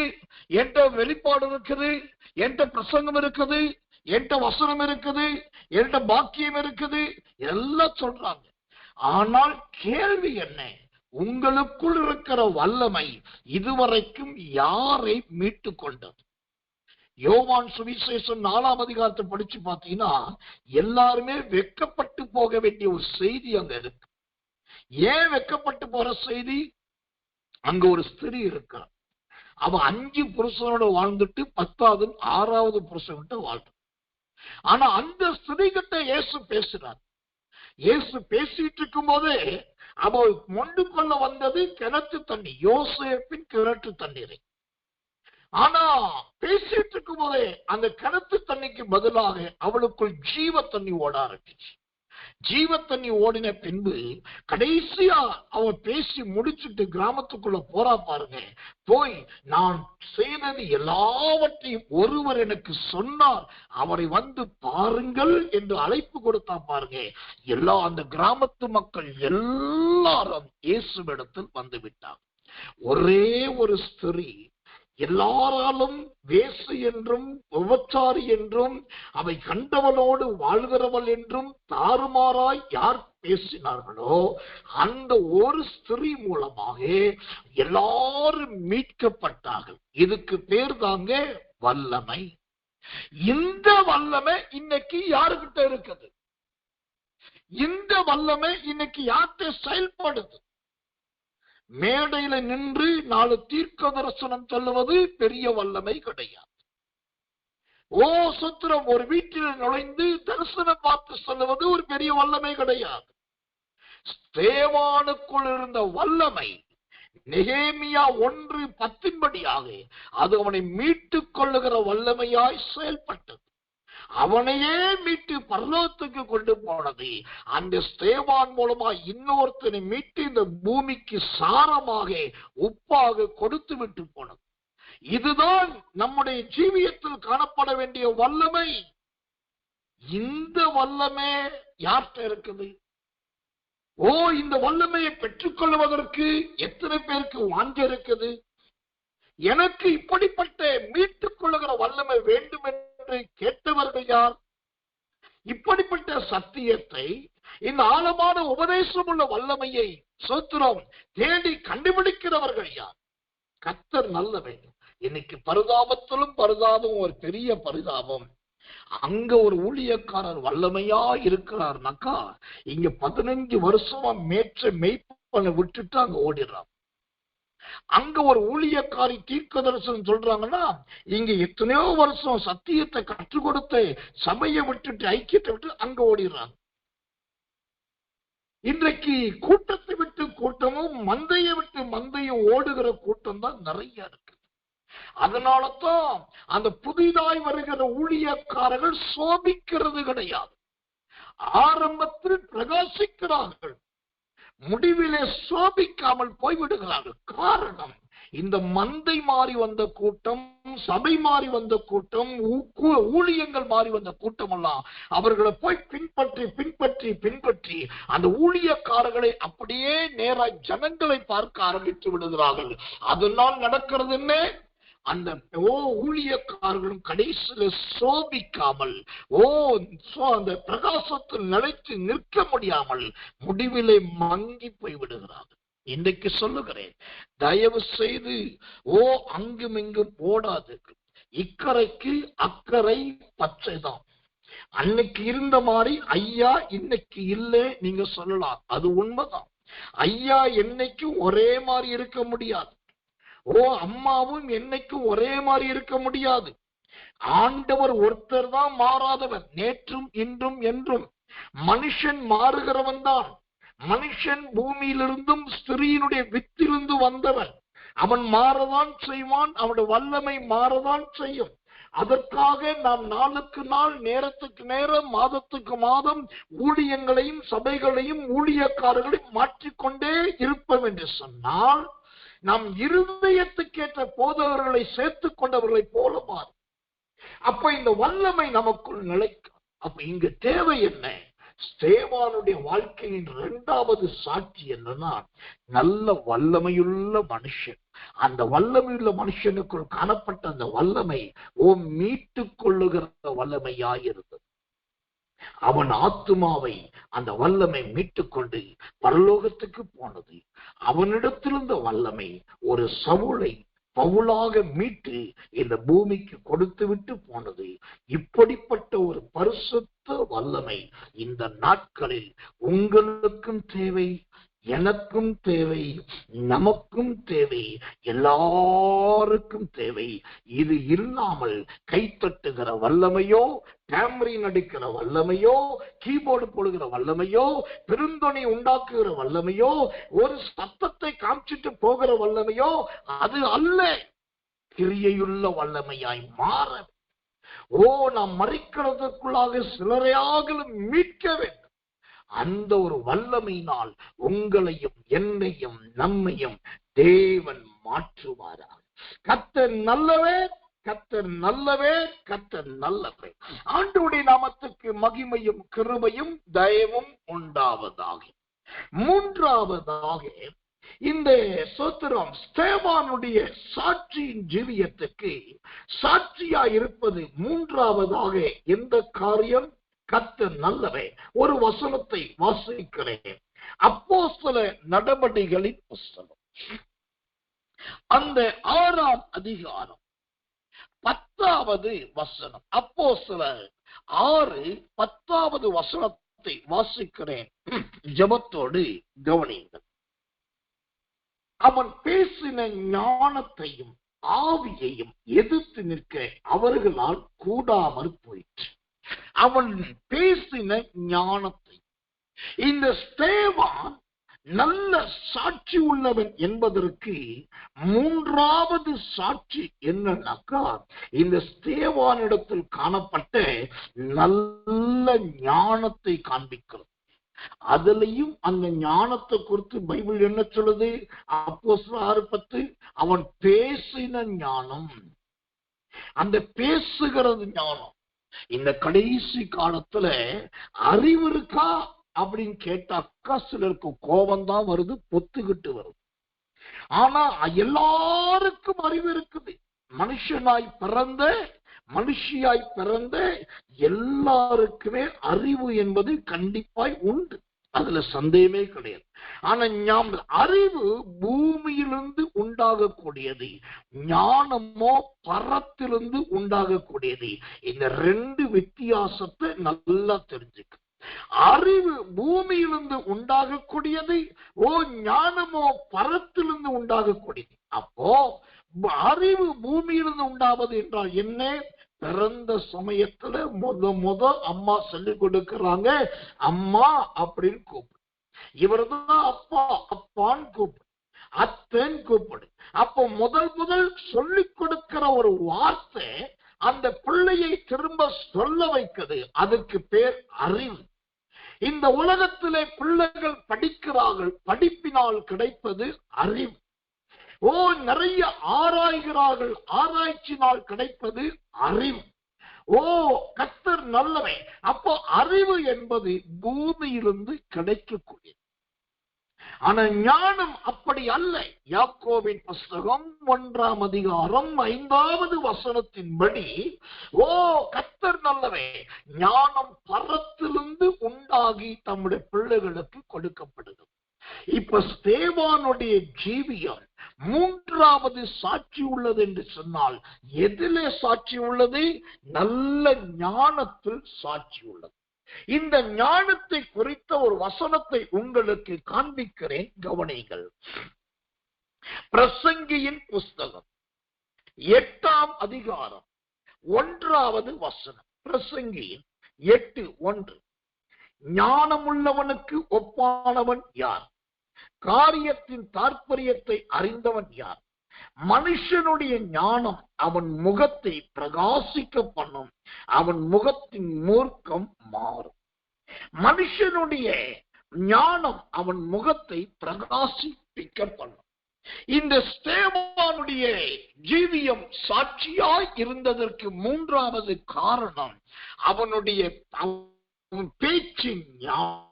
என்கிட்ட வெளிப்பாடு இருக்குது, என்கிட்ட பிரசங்கம் இருக்குது, என்கிட்ட வசனம் இருக்குது, என்கிட்ட பாக்கியம் இருக்குது, எல்லாம் சொல்றாங்க. ஆனால் கேள்வி என்ன? உங்களுக்குள் இருக்கிற வல்லமை இதுவரைக்கும் யாரை மீட்டு கொண்டது? யோவான் சுவிசேஷம் 4ஆம் அதிகாரத்தை படிச்சு பார்த்தீங்கன்னா எல்லாருமே வெட்கப்பட்டு போக வேண்டிய ஒரு செய்தி அங்க இருக்கு. ஏன் வெட்கப்பட்டு போற செய்தி? அங்க ஒரு ஸ்திரீ இருக்கிறார். அவன் 5 புருஷனோட வாழ்ந்துட்டு 10வது 6வது புருஷன்கிட்ட வாழ்றான். ஆனா அந்த ஸ்திரீ கிட்ட இயேசு பேசுறார். இயேசு பேசிட்டு இருக்கும் போதே அவள் மொண்டு கொள்ள வந்தது கிணற்று தண்ணி, யோசேப்பின் கிணற்று தண்ணீரை. ஆனா பேசிட்டு இருக்கும் போதே அந்த கிணத்து தண்ணிக்கு பதிலாக அவளுக்குள் ஜீவ தண்ணி ஓட ஆரம்பிச்சு. ஜீவ தண்ணி ஓடின பின்பு கடைசியா அவன் பேசி முடிச்சுட்டு கிராமத்துக்குள்ள போறா பாருங்க. போய் நான் செய்தது எல்லாவற்றையும் ஒருவர் எனக்கு சொன்னார், அவரை வந்து பாருங்கள் என்று அழைப்பு கொடுத்தா பாருங்க. அந்த கிராமத்து மக்கள் எல்லாரும் இயேசுவிடத்தில் வந்து விட்டார். ஒரே ஒரு ஸ்திரீ எல்லாராலும் வேசு என்றும் விபச்சாரி என்றும் அவை கண்டவனோடு வாழ்கிறவள் என்றும் தாறுமாறாய் யார் பேசினார்களோ அந்த ஒரு ஸ்திரீ மூலமாக எல்லாரும் மீட்கப்பட்டார்கள். இதுக்கு பேர் தாங்க வல்லமை. இந்த வல்லமை இன்னைக்கு யாருக்கிட்ட இருக்குது? இந்த வல்லமை இன்னைக்கு யார்கிட்ட செயல்படுது? மேடையில நின்று 4 தீர்க்க தரிசனம் சொல்லுவது பெரிய வல்லமை கிடையாது. ஓ சுத்திரம் ஒரு வீட்டில் நுழைந்து தரிசனம் பார்த்து சொல்லுவது ஒரு பெரிய வல்லமை கிடையாது. ஸ்தேவானுக்குள் இருந்த வல்லமை நெகேமியா 1:10 அது அவனை மீட்டுக் கொள்ளுகிற வல்லமையாய் செயல்பட்டது. அவனையே மீட்டு பரலோகத்துக்கு கொண்டு போனது. அந்த ஸ்தேவான் மூலமா இன்னொருத்தனை மீட்டு இந்த பூமிக்கு சாரமாக உப்பாக கொடுத்து விட்டு போனது. இதுதான் நம்முடைய ஜீவியத்தில் காணப்பட வேண்டிய வல்லமை. இந்த வல்லமை யார்கிட்ட இருக்குது? ஓ இந்த வல்லமையை பெற்றுக்கொள்வதற்கு எத்தனை பேருக்கு வாஞ்ச இருக்குது? எனக்கு இப்படிப்பட்ட மீட்டுக் கொள்ளுகிற வல்லமை வேண்டும் என்று கேட்டவர்கள் யார்? இப்படிப்பட்ட சத்தியத்தை, இந்த ஆழமான உபதேசம் உள்ள வல்லமையை சோத்திரம் தேடி கண்டுபிடிக்கிறவர்கள் யார்? கர்த்தர் நல்ல வேண்டும். இன்னைக்கு பரிதாபத்திலும் பரிதாபம் ஒரு பெரிய பரிதாபம். அங்க ஒரு ஊழியக்காரர் வல்லமையா இருக்கிறார்னாக்கா இங்க 15 வருஷமா மெய்ப்பனை விட்டுட்டு அங்க ஓடிடுறாங்க. அங்க ஒரு ஊழியக்காரி தீர்க்க தரிசனம் சொல்றாங்கன்னா இங்க எத்தனையோ வருஷம் சத்தியத்தை கற்றுக் கொடுத்து சபையை விட்டுட்டு ஐக்கியத்தை விட்டு அங்க ஓடிடுறாங்க. இன்றைக்கு கூட்டத்தை விட்டு கூட்டமும் மந்தையை விட்டு மந்தையும் ஓடுகிற கூட்டம் தான் நிறைய இருக்கு. அதனாலதான் அந்த புதிதாய் வருகிற ஊழியக்காரர்கள் சோபிக்கிறது கிடையாது. ஆரம்பத்தில் பிரகாசிக்கிறார்கள், முடிவிலே சோபிக்காமல் போய்விடுகிறார்கள். காரணம், இந்த மந்தை மாறி வந்த கூட்டம், சபை மாறி வந்த கூட்டம், ஊழியங்கள் மாறி வந்த கூட்டம் எல்லாம் அவர்களை போய் பின்பற்றி பின்பற்றி பின்பற்றி அந்த ஊழியக்காரர்களை அப்படியே நேராக ஜனங்களை பார்க்க ஆரம்பித்து விடுகிறார்கள். அதனால் நடக்கிறது என்ன? அந்த ஊழியக்காரர்களும் கடைசியில சோபிக்காமல் அந்த பிரகாசத்தில் நிலைத்து நிற்க முடியாமல் முடிவிலே மங்கி போய் விடுகிறார்கள். இன்றைக்கு சொல்லுகிறேன், தயவு செய்து அங்கும் இங்கும் போடாது. இக்கரைக்கு அக்கறை பச்சைதான். அன்னைக்கு இருந்த மாதிரி ஐயா இன்னைக்கு இல்லை நீங்க சொல்லலாம், அது உண்மைதான். ஐயா என்னைக்கும் ஒரே மாதிரி இருக்க முடியாது. அம்மாவும் என்னைக்கும் ஒரே மாதிரி இருக்க முடியாது. ஆண்டவர் ஒருத்தர் தான் மாறாதவர், நேற்றும் இன்றும் என்றும். மனுஷன் மாறுகிறவன் தான். மனுஷன் பூமியிலிருந்தும் ஸ்திரீனுடைய வித்திலிருந்து வந்தவன். அவன் மாறதான் செய்வான், அவனுடைய வல்லமை மாறதான் செய்யும். அதற்காக நாம் நாளுக்கு நாள், நேரத்துக்கு நேரம், மாதத்துக்கு மாதம் ஊழியங்களையும் சபைகளையும் ஊழியக்காரர்களையும் மாற்றிக்கொண்டே இருப்போம் என்று சொன்னால் நாம் இருதயத்துக்கேற்ற போதவர்களை சேர்த்துக் கொண்டவர்களை போல மாறும். அப்ப இந்த வல்லமை நமக்குள் நிலைக்கும். அப்ப இங்கு தேவை என்ன? ஸ்தேவானுடைய வாழ்க்கையின் 2வது சாட்சி என்னன்னா, நல்ல வல்லமையுள்ள மனுஷன். அந்த வல்லமையுள்ள மனுஷனுக்குள் காணப்பட்ட அந்த வல்லமை மீட்டுக் கொள்ளுகிற வல்லமையாயிருந்தது. அவன் ஆத்துமாவை அந்த வல்லமை மீட்டுக் கொண்டு பரலோகத்துக்கு போனது. அவனிடத்திலிருந்த வல்லமை ஒரு சவுலை பவுலாக மீட்டு இந்த பூமிக்கு கொடுத்து விட்டு போனது. இப்படிப்பட்ட ஒரு பரிசுத்த வல்லமை இந்த நாட்களில் உங்களுக்கும் தேவை, எனக்கும் தேவை, நமக்கும் தேவை, எல்லாருக்கும் தேவை. இது இல்லாமல் கைத்தட்டுகிற வல்லமையோ, டேம்பரின் அடிக்கிற வல்லமையோ, கீபோர்டு போடுகிற வல்லமையோ, பெருந்தொனி உண்டாக்குகிற வல்லமையோ, ஒரு சத்தத்தை காமிச்சிட்டு போகிற வல்லமையோ அது அல்ல. கிரியையுள்ள வல்லமையாய் மாற, நாம் மறிக்கிறதுக்குள்ளாக சிலரையாகலும் மீட்க வேண்டும். அந்த ஒரு வல்லமையினால் உங்களையும் என்னையும் நம்மையும் தேவன் மாற்றுவாராக. கர்த்தர் நல்லவே, கர்த்தர் நல்லவே, கர்த்தர் நல்லவே. ஆண்டவருடைய நாமத்துக்கு மகிமையும் கிருபையும் தயவும் உண்டாவதாக. மூன்றாவதாக இந்த சோத்திரம் ஸ்தேவானுடைய சாட்சியின் ஜீவியத்துக்கு சாட்சியா இருப்பது மூன்றாவதாக எந்த காரியம்? கர்த்தர் நல்லவே. ஒரு வசனத்தை வாசிக்கிறேன். அப்போஸ்தலர் நடபடிகளின் புஸ்தகம் அந்த 6ஆம் அதிகாரம் 10வது வசனம். அப்போஸ்தலர் 6:10 வசனத்தை வாசிக்கிறேன். ஜெபத்தோடு கவனியுங்கள். அவன் பேசின ஞானத்தையும் ஆவியையும் எதிர்த்து நிற்க அவர்களால் கூடாமற் போயிற்று. அவன் பேசின ஞானத்தை, இந்த ஸ்தேவான் நல்ல சாட்சி உள்ளவன் என்பதற்கு மூன்றாவது சாட்சி என்னன்னாக்கா, இந்த ஸ்தேவானிடத்தில் காணப்பட்ட நல்ல ஞானத்தை காண்பிக்கிறது. அதுலயும் அந்த ஞானத்தை குறித்து பைபிள் என்ன சொல்லுது? அப்போஸ்தலர் 6:10 அவன் பேசின ஞானம், அந்த பேசுகிறது ஞானம். இந்த கடைசி காலத்துல அறிவு இருக்கா அப்படின்னு கேட்டாக்கா சிலருக்கு கோபம் தான் வருது, பொத்துக்கிட்டு வருது. ஆனா எல்லாருக்கும் அறிவு இருக்குது. மனுஷியாய் பிறந்த எல்லாருக்குமே அறிவு என்பது கண்டிப்பாய் உண்டு, அதுல சந்தேகமே கிடையாது. ஆனா அறிவு பூமியிலிருந்து உண்டாகக்கூடியது, ஞானமோ பரத்திலிருந்து உண்டாகக்கூடியது. இந்த ரெண்டு வித்தியாசத்தை நல்லா தெரிஞ்சுக்க. அறிவு பூமியிலிருந்து உண்டாகக்கூடியது, ஞானமோ பரத்திலிருந்து உண்டாகக்கூடியது. அப்போ அறிவு பூமியிலிருந்து உண்டாவது என்றால் என்ன? பிறந்த சமயத்துல முத அம்மா சொல்லிக் கொடுக்கிறாங்க, அம்மா அப்படின்னு கூப்பிடு. இவர்தான் அப்பா, அப்பான்னு கூப்பிடு, அத்தன் கூப்பிடு. அப்போ முதல் சொல்லிக் கொடுக்கிற ஒரு வார்த்தை அந்த பிள்ளையை திரும்ப சொல்ல வைக்கிறது. அதுக்கு பேர் அறிவு. இந்த உலகத்திலே பிள்ளைகள் படிக்கிறார்கள், படிப்பினால் கிடைப்பது அறிவு. நிறைய ஆராய்கிறார்கள், ஆராய்ச்சினால் கிடைப்பது அறிவு. கர்த்தர் நல்லவே. அப்போ அறிவு என்பது பூமியிலிருந்து கிடைக்கக்கூடியது. ஆனா ஞானம் அப்படி அல்ல. யாக்கோபின் புஸ்தகம் 1ஆம் அதிகாரம் 5வது வசனத்தின்படி கர்த்தர் நல்லவே, ஞானம் பரத்திலிருந்து உண்டாகி தம்முடைய பிள்ளைகளுக்கு கொடுக்கப்படுகிறது. இப்ப ஸ்தேவானுடைய ஜீவியம் மூன்றாவது சாட்சி உள்ளது என்று சொன்னால் எதிலே சாட்சி உள்ளது? நல்ல ஞானத்தில் சாட்சி உள்ளது. இந்த ஞானத்தை குறித்த ஒரு வசனத்தை உங்களுக்கு காண்பிக்கிறேன், கவனிங்கள். பிரசங்கியின் புஸ்தகம் 8ஆம் அதிகாரம் 1வது வசனம். பிரசங்கியின் 8:1. ஞானமுள்ளவனுக்கு ஒப்பானவன் யார்? காரியத்தின் தாற்பயத்தை அறிந்தவன் யார்? மனுஷனுடைய ஞானம் அவன் முகத்தை பிரகாசிக்க பண்ணும், அவன் முகத்தின் மூர்க்கம் மாறும். மனுஷனுடைய ஞானம் அவன் முகத்தை பிரகாசிப்பிக்க பண்ணும். இந்த ஸ்தேவானுடைய ஜீவியம் சாட்சியாய் இருந்ததற்கு மூன்றாவது காரணம் அவனுடைய பேச்சின் ஞானம்.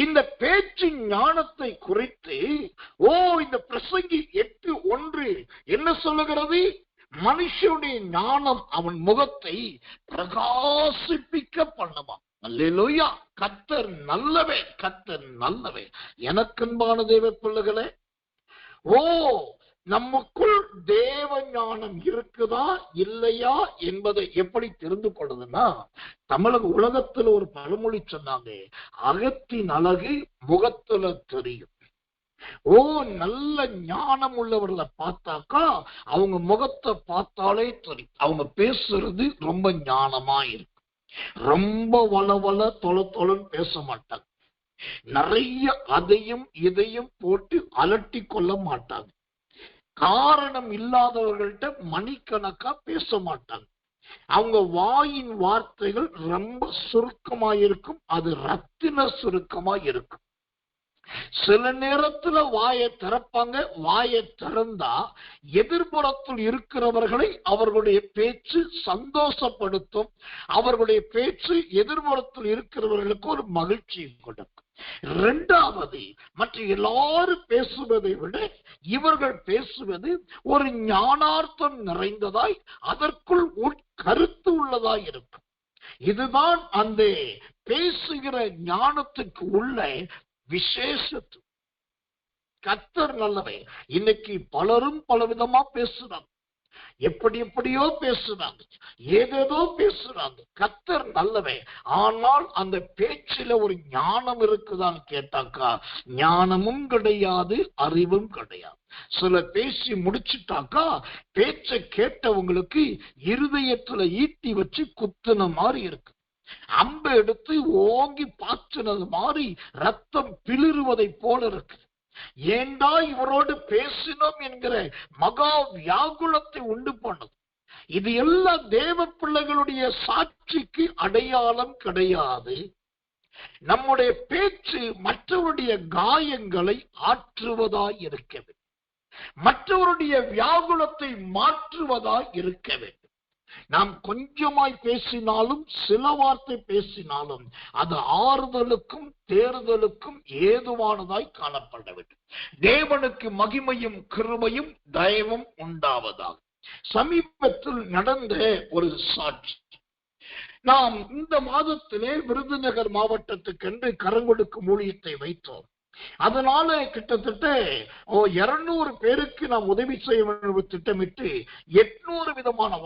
இந்த பேச்சின் ஞானத்தை குறித்து இந்த பிரசங்கி 8:1 என்ன சொல்லுகிறது? மனுஷனுடைய ஞானம் அவன் முகத்தை பிரகாசிப்பிக்க பண்ணுமா. அல்லேலூயா. கர்த்தர் நல்லவே, கர்த்தர் நல்லவே. எனக்கன்பான தேவ பிள்ளைகளே, நமக்குள் தேவ ஞானம் இருக்குதா இல்லையா என்பதை எப்படி தெரிந்து கொள்ளுதுன்னா, உலகத்துல ஒரு பழமொழி சொன்னாங்க, அகத்தின் அழகு முகத்துல தெரியும். ஓ, நல்ல ஞானம் உள்ளவர்களை பார்த்தாக்கா அவங்க முகத்தை பார்த்தாலே தெரியும், அவங்க பேசுறது ரொம்ப ஞானமா இருக்கு. ரொம்ப வளவள தொலைன்னு பேச மாட்டாங்க. நிறைய அதையும் இதையும் போட்டு அலட்டி கொள்ள மாட்டாங்க. காரணம் இல்லாதவர்கள்ட்ட மணிக்கணக்கா பேச மாட்டாங்க. அவங்க வாயின் வார்த்தைகள் ரொம்ப சுருக்கமாயிருக்கும், அது ரத்தின சுருக்கமா இருக்கும். சில நேரத்துல வாயை திறப்பாங்க, வாயை திறந்தா எதிர்புறத்தில் இருக்கிறவர்களை அவர்களுடைய பேச்சு சந்தோஷப்படுத்தும், அவர்களுடைய பேச்சு எதிர்புறத்தில் இருக்கிறவர்களுக்கு ஒரு மகிழ்ச்சி கொடுக்கும். இரண்டாவது, மற்ற எல்லாரும் பேசுவதை விட இவர்கள் பேசுவது ஒரு ஞானார்த்தம் நிறைந்ததாய் அதற்குள் உட்கருத்து உள்ளதாய் இருக்கும். இதுதான் அந்த பேசுகிற ஞானத்துக்கு உள்ள விசேஷத்து. கர்த்தர் நல்லவை. இன்னைக்கு பலரும் பலவிதமா பேசுறாங்க, எப்படியோ பேசுறாங்க, ஏதேதோ பேசுறாங்க. கர்த்தர் நல்லவை. ஆனால் அந்த பேச்சில ஒரு ஞானம் இருக்குதான்னு கேட்டாக்கா ஞானமும் கிடையாது, அறிவும் கிடையாது. சில பேசி முடிச்சுட்டாக்கா பேச்சை கேட்டவங்களுக்கு இருதயத்துல ஈட்டி வச்சு குத்துன மாதிரி இருக்கு. அம்பை எடுத்து ஓங்கி பாய்ச்சினது மாதிரி ரத்தம் பிளிறுவதை போல இருக்கு. ஏண்டா இவரோடு பேசினோம் என்கிற மகா வியாகுலத்தை உண்டு பண்ணது. இது எல்லாம் தேவ பிள்ளைகளுடைய சாட்சிக்கு அடையாளம் கிடையாது. நம்முடைய பேச்சு மற்றவருடைய காயங்களை ஆற்றுவதாய் இருக்க வேண்டும், மற்றவருடைய வியாகுலத்தை மாற்றுவதாய் இருக்க வேண்டும். நாம் கொஞ்சமாய் பேசினாலும் சில வார்த்தை பேசினாலும் அது ஆறுதலுக்கும் தேறுதலுக்கும் ஏதுவானதாய் காணப்பட வேண்டும். தேவனுக்கு மகிமையும் கிருபையும் தயவும் உண்டாவதாக. சமீபத்தில் நடந்த ஒரு சாட்சி. நாம் இந்த மாதத்திலே விருதுநகர் மாவட்டத்துக்கென்று கரங்கொடுக்கும் ஊழியத்தை வைத்தோம். அதனால கிட்டத்தட்ட 200 பேருக்கு நாம் உதவி செய்ய வேண்டும் திட்டமிட்டு 800 விதமான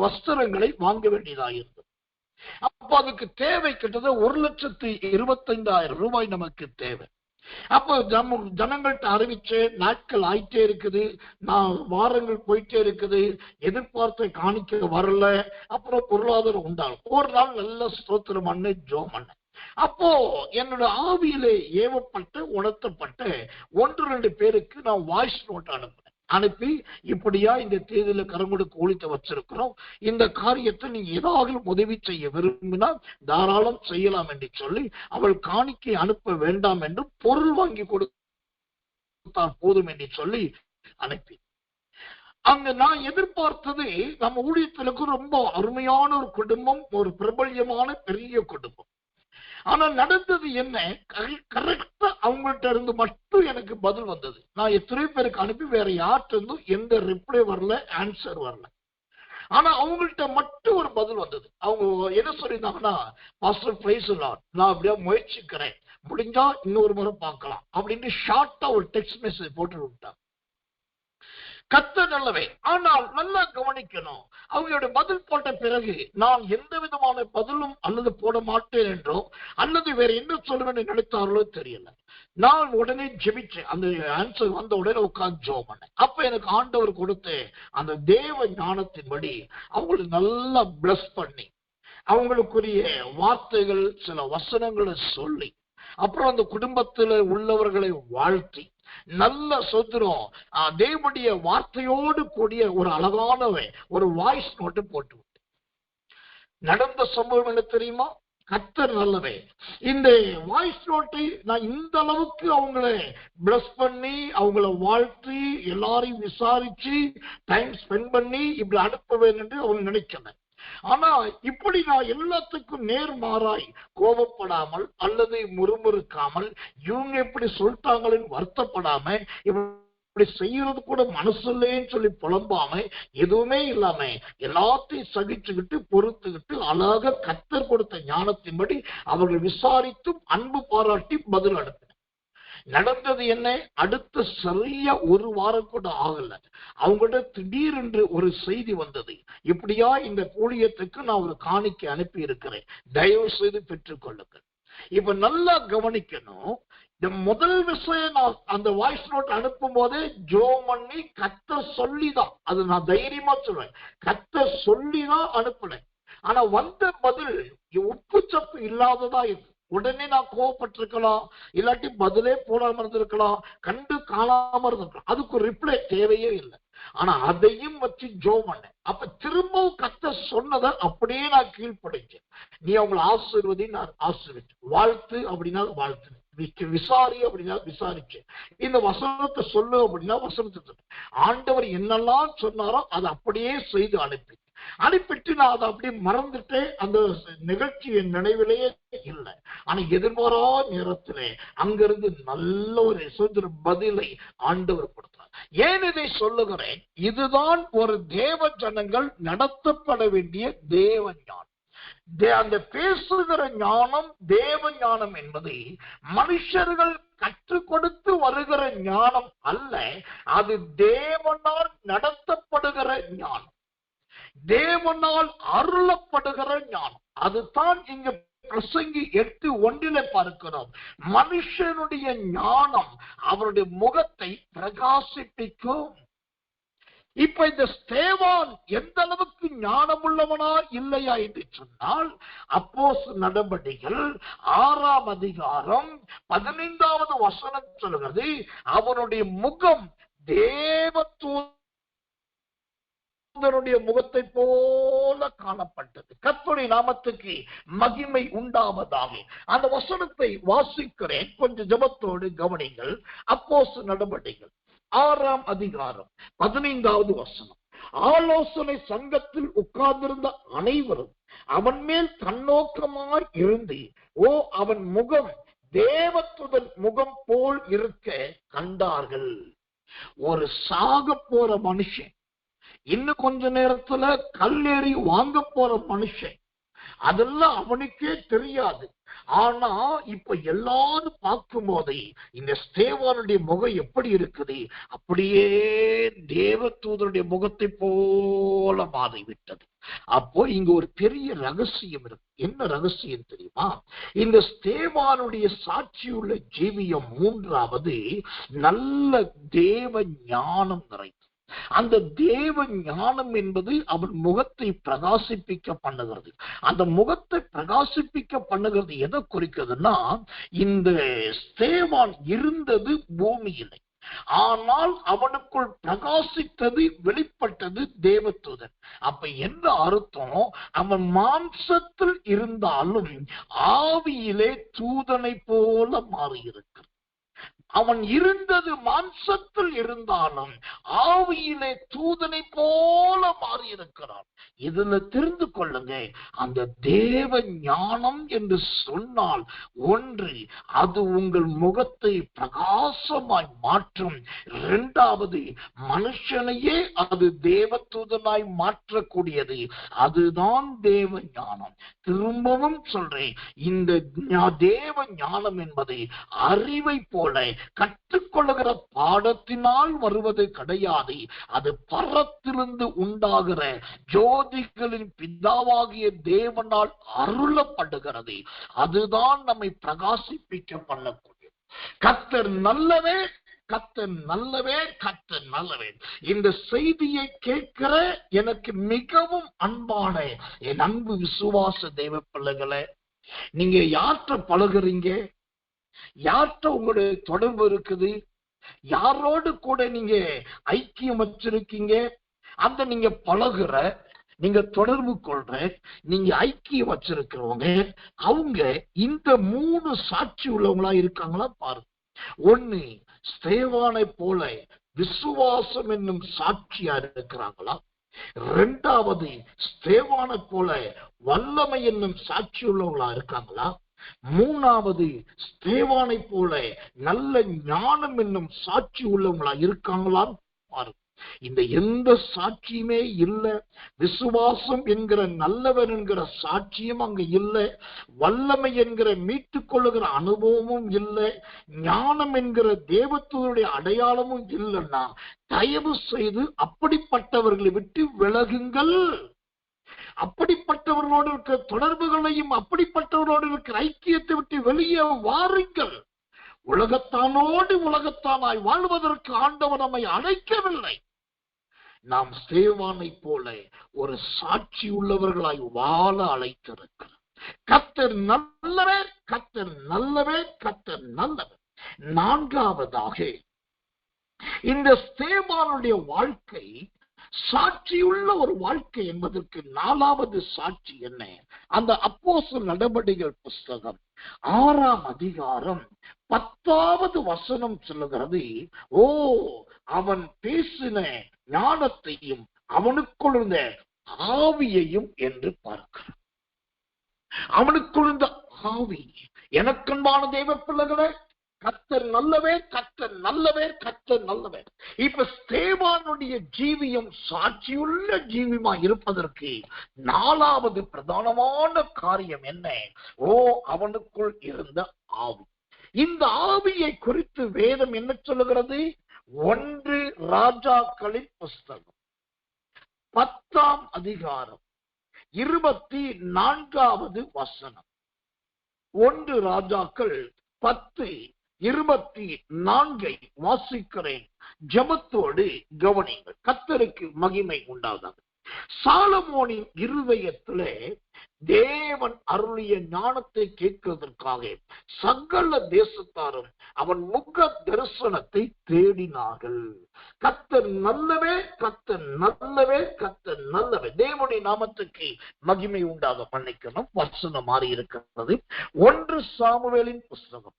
வஸ்திரங்களை வாங்க வேண்டியதாயிருந்தது. அப்ப அதுக்கு தேவை கிட்டத்தட்ட 1,25,000 ரூபாய் நமக்கு தேவை. அப்ப ஜனங்கள்ட்ட அறிவிச்ச நாட்கள் ஆயிட்டே இருக்குது, வாரங்கள் போயிட்டே இருக்குது, எதிர்பார்த்த காணிக்க வரல. அப்புறம் பொருளாதாரம் உண்டாகும். ஒரு நாள் நல்ல ஸ்தோத்திரம் பண்ண ஜோம் பண்ண. அப்போ என்னோட ஆவியிலே ஏவப்பட்டு உணர்த்தப்பட்ட 1-2 பேருக்கு நான் வாய்ஸ் நோட் அனுப்பி இப்படியா இந்த தேதியில கரங்கொடுக்க ஊழியத்தை வச்சிருக்கிறோம், இந்த காரியத்தை நீங்க ஏதாவது உதவி செய்ய விரும்பினால் தாராளம் செய்யலாம் என்று சொல்லி அவள் காணிக்கை அனுப்ப வேண்டாம் என்று பொருள் வாங்கி கொடுத்தால் போதும் என்று சொல்லி அனுப்பி. அங்க நான் எதிர்பார்த்தது நம்ம ஊழியத்திற்கு ரொம்ப அருமையான ஒரு குடும்பம், ஒரு பிரபல்யமான பெரிய குடும்பம். ஆனா நடந்தது என்ன, கரெக்டா அவங்கள்ட்ட இருந்து மட்டும் எனக்கு பதில் வந்தது. நான் எத்தனை பேருக்கு அனுப்பி வேற யார்கிட்ட இருந்தும் எந்த ரிப்ளை வரல, ஆன்சர் வரல. ஆனா அவங்கள்ட்ட மட்டும் ஒரு பதில் வந்தது. அவங்க என்ன சொல்லியிருந்தாங்கன்னா, பாஸ்டர் பிரைஸ் எல்லாம் நான் அப்படியே முயற்சிக்கிறேன், முடிஞ்சா இன்னொரு முறை பார்க்கலாம் அப்படின்னு ஷார்ட்டா ஒரு டெக்ஸ்ட் மெசேஜ் போட்டு விட்டாங்க. கர்த்தர் நல்லவை. ஆனால் நல்லா கவனிக்கணும், அவங்களுடைய பதில் போட்ட பிறகு நான் எந்த விதமான பதிலும் அல்லது போட மாட்டேன் என்றோ அல்லது வேற என்ன சொல்லுவேன்னு நினைத்தார்களோ தெரியல. நான் உடனே ஜெபிச்சேன். அந்த ஆன்சர் வந்த உடனே உட்கார்ந்து ஜெபம் பண்ணேன். அப்ப எனக்கு ஆண்டவர் கொடுத்த அந்த தேவ ஞானத்தின்படி அவங்களை நல்லா பிளஸ் பண்ணி அவங்களுக்குரிய வார்த்தைகள் சில வசனங்களை சொல்லி அப்புறம் அந்த குடும்பத்துல உள்ளவர்களை வாழ்த்தி நல்ல சொத்துரும் தேவனுடைய வார்த்தையோடு கூடிய ஒரு அழகான ஒரு வாய்ஸ் நோட்டு போட்டு நடந்த சம்பவம் என்ன தெரியுமா? கர்த்தர் நல்லவே. இந்த வாய்ஸ் நோட்டை நான் இந்த அளவுக்கு அவங்களை பிளஸ் பண்ணி அவங்கள வாழ்த்தி எல்லாரையும் விசாரிச்சு டைம் ஸ்பெண்ட் பண்ணி இப்படி அனுப்புவேன் என்று அவங்க நினைக்கல. ஆனா இப்படி நான் எல்லாத்துக்கும் நேர்மாறாய் கோபப்படாமல் அல்லது முறுமுறுக்காமல் இவங்க எப்படி சொல்லிட்டாங்கன்னு வருத்தப்படாம இப்படி செய்யறது கூட மனசு இல்லைன்னு சொல்லி புலம்பாம எதுவுமே இல்லாம எல்லாத்தையும் சகிச்சுக்கிட்டு பொறுத்துக்கிட்டு அழகாக கர்த்தர் கொடுத்த ஞானத்தின்படி அவர்கள் விசாரித்தும் அன்பு பாராட்டி பதில் அனுப்பின. நடந்தது என்ன, அடுத்த சரியா ஒரு வாரம் கூட ஆகல, அவங்கள்ட்ட திடீரென்று ஒரு செய்தி வந்தது, இப்படியா இந்த ஊழியத்துக்கு நான் ஒரு காணிக்கை அனுப்பி இருக்கிறேன், தயவு செய்து பெற்றுக் கொள்ளுங்கள். இப்ப நல்லா கவனிக்கணும், இந்த முதல் விஷயம் நான் அந்த வாய்ஸ் நோட் அனுப்பும் போதே ஜோம் பண்ணி கத்த சொல்லிதான், அது நான் தைரியமா சொல்றேன், கத்த சொல்லிதான் அனுப்புனேன். ஆனா வந்த பதில் உப்பு சப்பு இல்லாததா இருக்கு. உடனே நான் கோவப்பட்டிருக்கலாம், இல்லாட்டி பதிலே போடாம இருந்திருக்கலாம், கண்டு காணாம இருந்திருக்கலாம், அதுக்கு ரிப்ளை தேவையே இல்லை. ஆனா அதையும் வச்சு ஜோம் பண்ணேன். அப்ப திரும்பவும் கத்த சொன்னதை அப்படியே நான் கீழ்ப்படைச்சேன். நீ அவங்களை ஆசீர்வதி, நான் ஆசீர்வதிச்சேன். வாழ்த்து அப்படின்னா வாழ்த்து, விசாரி அப்படின்னா விசாரிச்சேன். இந்த வசனத்தை சொல்லு அப்படின்னா வசனத்தை ஆண்டவர் என்னெல்லாம் சொன்னாரோ அதை அப்படியே செய்து அனுப்பிட்டு நான் அதை அப்படியே மறந்துட்டேன். அந்த நிகழ்ச்சி என் நினைவிலேயே இல்லை. ஆனா எதிர்பாராத நேரத்திலே அங்கிருந்து நல்ல ஒரு சுதந்திர பதிலை ஆண்டவர் கொடுத்தார். ஏன் இதை சொல்லுகிறேன்? இதுதான் ஒரு தேவ ஜனங்கள் நடத்தப்பட வேண்டிய தேவ ஞானம். அந்த பேசுகிற ஞானம் தேவ ஞானம் என்பது மனுஷர்கள் கற்றுக் கொடுத்து வருகிற ஞானம் அல்ல, அது தேவனால் நடத்தப்படுகிற ஞானம், தேவனால் அருளப்படுகிற ஞானம். அதுதான் இங்க பிரசங்கி 8:1 பார்க்கிறோம். மனுஷனுடைய ஞானம் அவருடைய முகத்தை பிரகாசிப்பிக்கும். இப்ப இந்த ஸ்தேவான் எந்த அளவுக்கு ஞானமுள்ளவனா இல்லையா என்று சொன்னால், அப்போஸ்தலர் நடபடிகள் 6ஆம் அதிகாரம் 15வது வசனம் சொல்கிறது, அவனுடைய முகம் தேவதூதனுடைய முகத்தை போல காணப்பட்டது. கர்த்தருடைய நாமத்துக்கு மகிமை உண்டாவதாக. அந்த வசனத்தை வாசிக்கிறேன், கொஞ்சம் ஜெபத்தோடு கவனிங்கள். அப்போஸ்தலர் நடபடிகள் 6ஆம் அதிகாரம் 15வது வசனம். ஆலோசனை சங்கத்தில் உட்கார்ந்திருந்த அனைவரும் அவன் மேல் கண்ணோக்கமாய் இருந்து, அவன் முகம் தேவதூதன் முகம் போல் இருக்க கண்டார்கள். ஒரு சாக போற மனுஷன், இன்னும் கொஞ்ச நேரத்துல கல்லேறி வாங்க போற மனுஷன், அதெல்லாம் அவனுக்கே தெரியாது. ஆனா இப்ப எல்லாரும் பார்க்கும் போதே இந்த ஸ்தேவானுடைய முகம் எப்படி இருக்குது, அப்படியே தேவதூதனுடைய முகத்தை போல மாறிவிட்டது. அப்போ இங்க ஒரு பெரிய ரகசியம் இருக்கு. என்ன ரகசியம் தெரியுமா? இந்த ஸ்தேவானுடைய சாட்சியுள்ள ஜீவியம் 3வது நல்ல தேவ ஞானம் நிறைந்தது. அந்த தேவ ஞானம் என்பது அவன் முகத்தை பிரகாசிப்பிக்க பண்ணுகிறது. அந்த முகத்தை பிரகாசிப்பிக்க பண்ணுகிறது எதை குறிக்கிறதுனா, இந்த ஸ்தேவான் இருந்தது பூமியிலே, ஆனால் அவனுக்குள் பிரகாசித்தது, வெளிப்பட்டது தேவதூதன். அப்ப என்ன அர்த்தம்? அவன் மாம்சத்தில் இருந்தாலும் ஆவியிலே தூதனை போல மாறியிருக்கிறான். அவன் இருந்தது மாம்சத்தில் இருந்தாலும் ஆவியிலே தூதனை போல மாறியிருக்கிறான். இதுல தெரிந்து கொள்ளுங்க, அந்த தேவ ஞானம் என்று சொன்னால் ஒன்று, அது உங்கள் முகத்தை பிரகாசமாய் மாற்றும். 2வது, மனுஷனையே அது தேவதூதனாய் மாற்றக்கூடியது. அதுதான் தேவ ஞானம். திரும்பவும் சொல்றேன், இந்த தேவ ஞானம் என்பது அறிவை போல கற்றுக்கொள்ளுகிற பாடத்தினால் வருவது கிடையாது. அது பரத்திலிருந்து உண்டாகிற ஜோதிகளின் பிதாவாகிய தேவனால் அருளப்படுகிறது. அதுதான் நம்மை பிரகாசிப்பிக்க பண்ணக்கூடிய. கர்த்தர் நல்லவே, கர்த்தர் நல்லவே, கர்த்தர் நல்லவே. இந்த செய்தியை கேட்கிற எனக்கு மிகவும் அன்பான என் அன்பு விசுவாச தேவ பிள்ளைகளே, நீங்க யார்கிட்ட பழகுறீங்க? யார்கிட்ட உங்களுடைய தொடர்பு இருக்குது? யாரோடு கூட நீங்க ஐக்கியம் வச்சிருக்கீங்க? அந்த நீங்க பழகுற, நீங்க தொடர்பு கொள்ற, நீங்க ஐக்கியம் வச்சிருக்கிறவங்க, அவங்க இந்த 3 சாட்சி உள்ளவங்களா இருக்காங்களா பாருங்க. 1, ஸ்தேவானை போல விசுவாசம் என்னும் சாட்சியா இருக்கிறாங்களா? 2வது, ஸ்தேவானை போல வல்லமை என்னும் சாட்சி உள்ளவங்களா இருக்காங்களா? 3வது, ஸ்தேவானை போல நல்ல ஞானம் என்னும் சாட்சி உள்ளவங்களா இருக்காங்களான்னு பாருங்க. இந்த எந்த சாட்சியுமே இல்லை. விசுவாசம் என்கிற நல்லவர் என்கிற சாட்சியும் அங்க இல்லை. வல்லமை என்கிற மீட்டுக் கொள்ளுகிற அனுபவமும் இல்லை. ஞானம் என்கிற தேவதூதனுடைய அடையாளமும் இல்லைன்னா தயவு செய்து அப்படிப்பட்டவர்களை விட்டு விலகுங்கள். அப்படிப்பட்டவர்களோடு இருக்கிற தொடர்புகளையும் அப்படிப்பட்டவர்களோடு இருக்கிற ஐக்கியத்தை விட்டு வெளியே வாருங்கள். உலகத்தானோடு உலகத்தானாய் வாழ்வதற்கு ஆண்டவர் நம்மை அழைக்கவில்லை. நாம் ஸ்தேவானை போல ஒரு சாட்சி உள்ளவர்களாய் வாழ அழைத்திருக்கிறார். கர்த்தர் நல்லவர், கர்த்தர் நல்லவர், கர்த்தர் நல்லவர். நான்காவதாக, இந்த ஸ்தேவானுடைய வாழ்க்கை சாட்சியுள்ள ஒரு வாழ்க்கை என்பதற்கு நாலாவது சாட்சி என்ன? அந்த அப்போஸ்தலர் நடபடிகள் புஸ்தகம் 6ஆம் அதிகாரம் 10வது வசனம் சொல்லுகிறது, அவன் பேசின ஞானத்தையும் அவனுக்குள் இருந்த ஆவியையும் என்று பார்க்கிறான். அவனுக்குள் இருந்த ஆவி. எனக்கன்பான தேவ பிள்ளைகளே, கர்த்தர் நல்லவே, கர்த்தர் நல்லவே, கர்த்தர் நல்லவே. இப்ப ஸ்தேவானுடைய ஜீவியம் சாட்சியுள்ள ஜீவியமா இருப்பதற்கு நாலாவது பிரதானமான காரியம் என்ன? அவனுக்குள் இருந்த ஆவி. இந்த ஆவியை குறித்து வேதம் என்ன சொல்லுகிறது? 1 ராஜாக்களின் புஸ்தகம் 10ஆம் அதிகாரம் 24வது வசனம். 1 ராஜாக்கள் 10:24 வாசிக்கிறேன். ஜெபத்தோடு கவனிங்கள். கர்த்தருக்கு மகிமை உண்டாகும். சாலமோனின் இருதயத்திலே தேவன் அருளிய ஞானத்தை கேட்கிறதற்காக சகல தேசத்தாரும் அவன் முக தரிசனத்தை தேடினார்கள். கர்த்தர் நல்லவே, கர்த்தர் நல்லவே, கர்த்தர் நல்லவே. தேவனுடைய நாமத்துக்கு மகிமை உண்டாக மன்னிக்கணும். வசனம் மாறி இருக்கிறது. 1 சாமுவேலின் புஸ்தகம்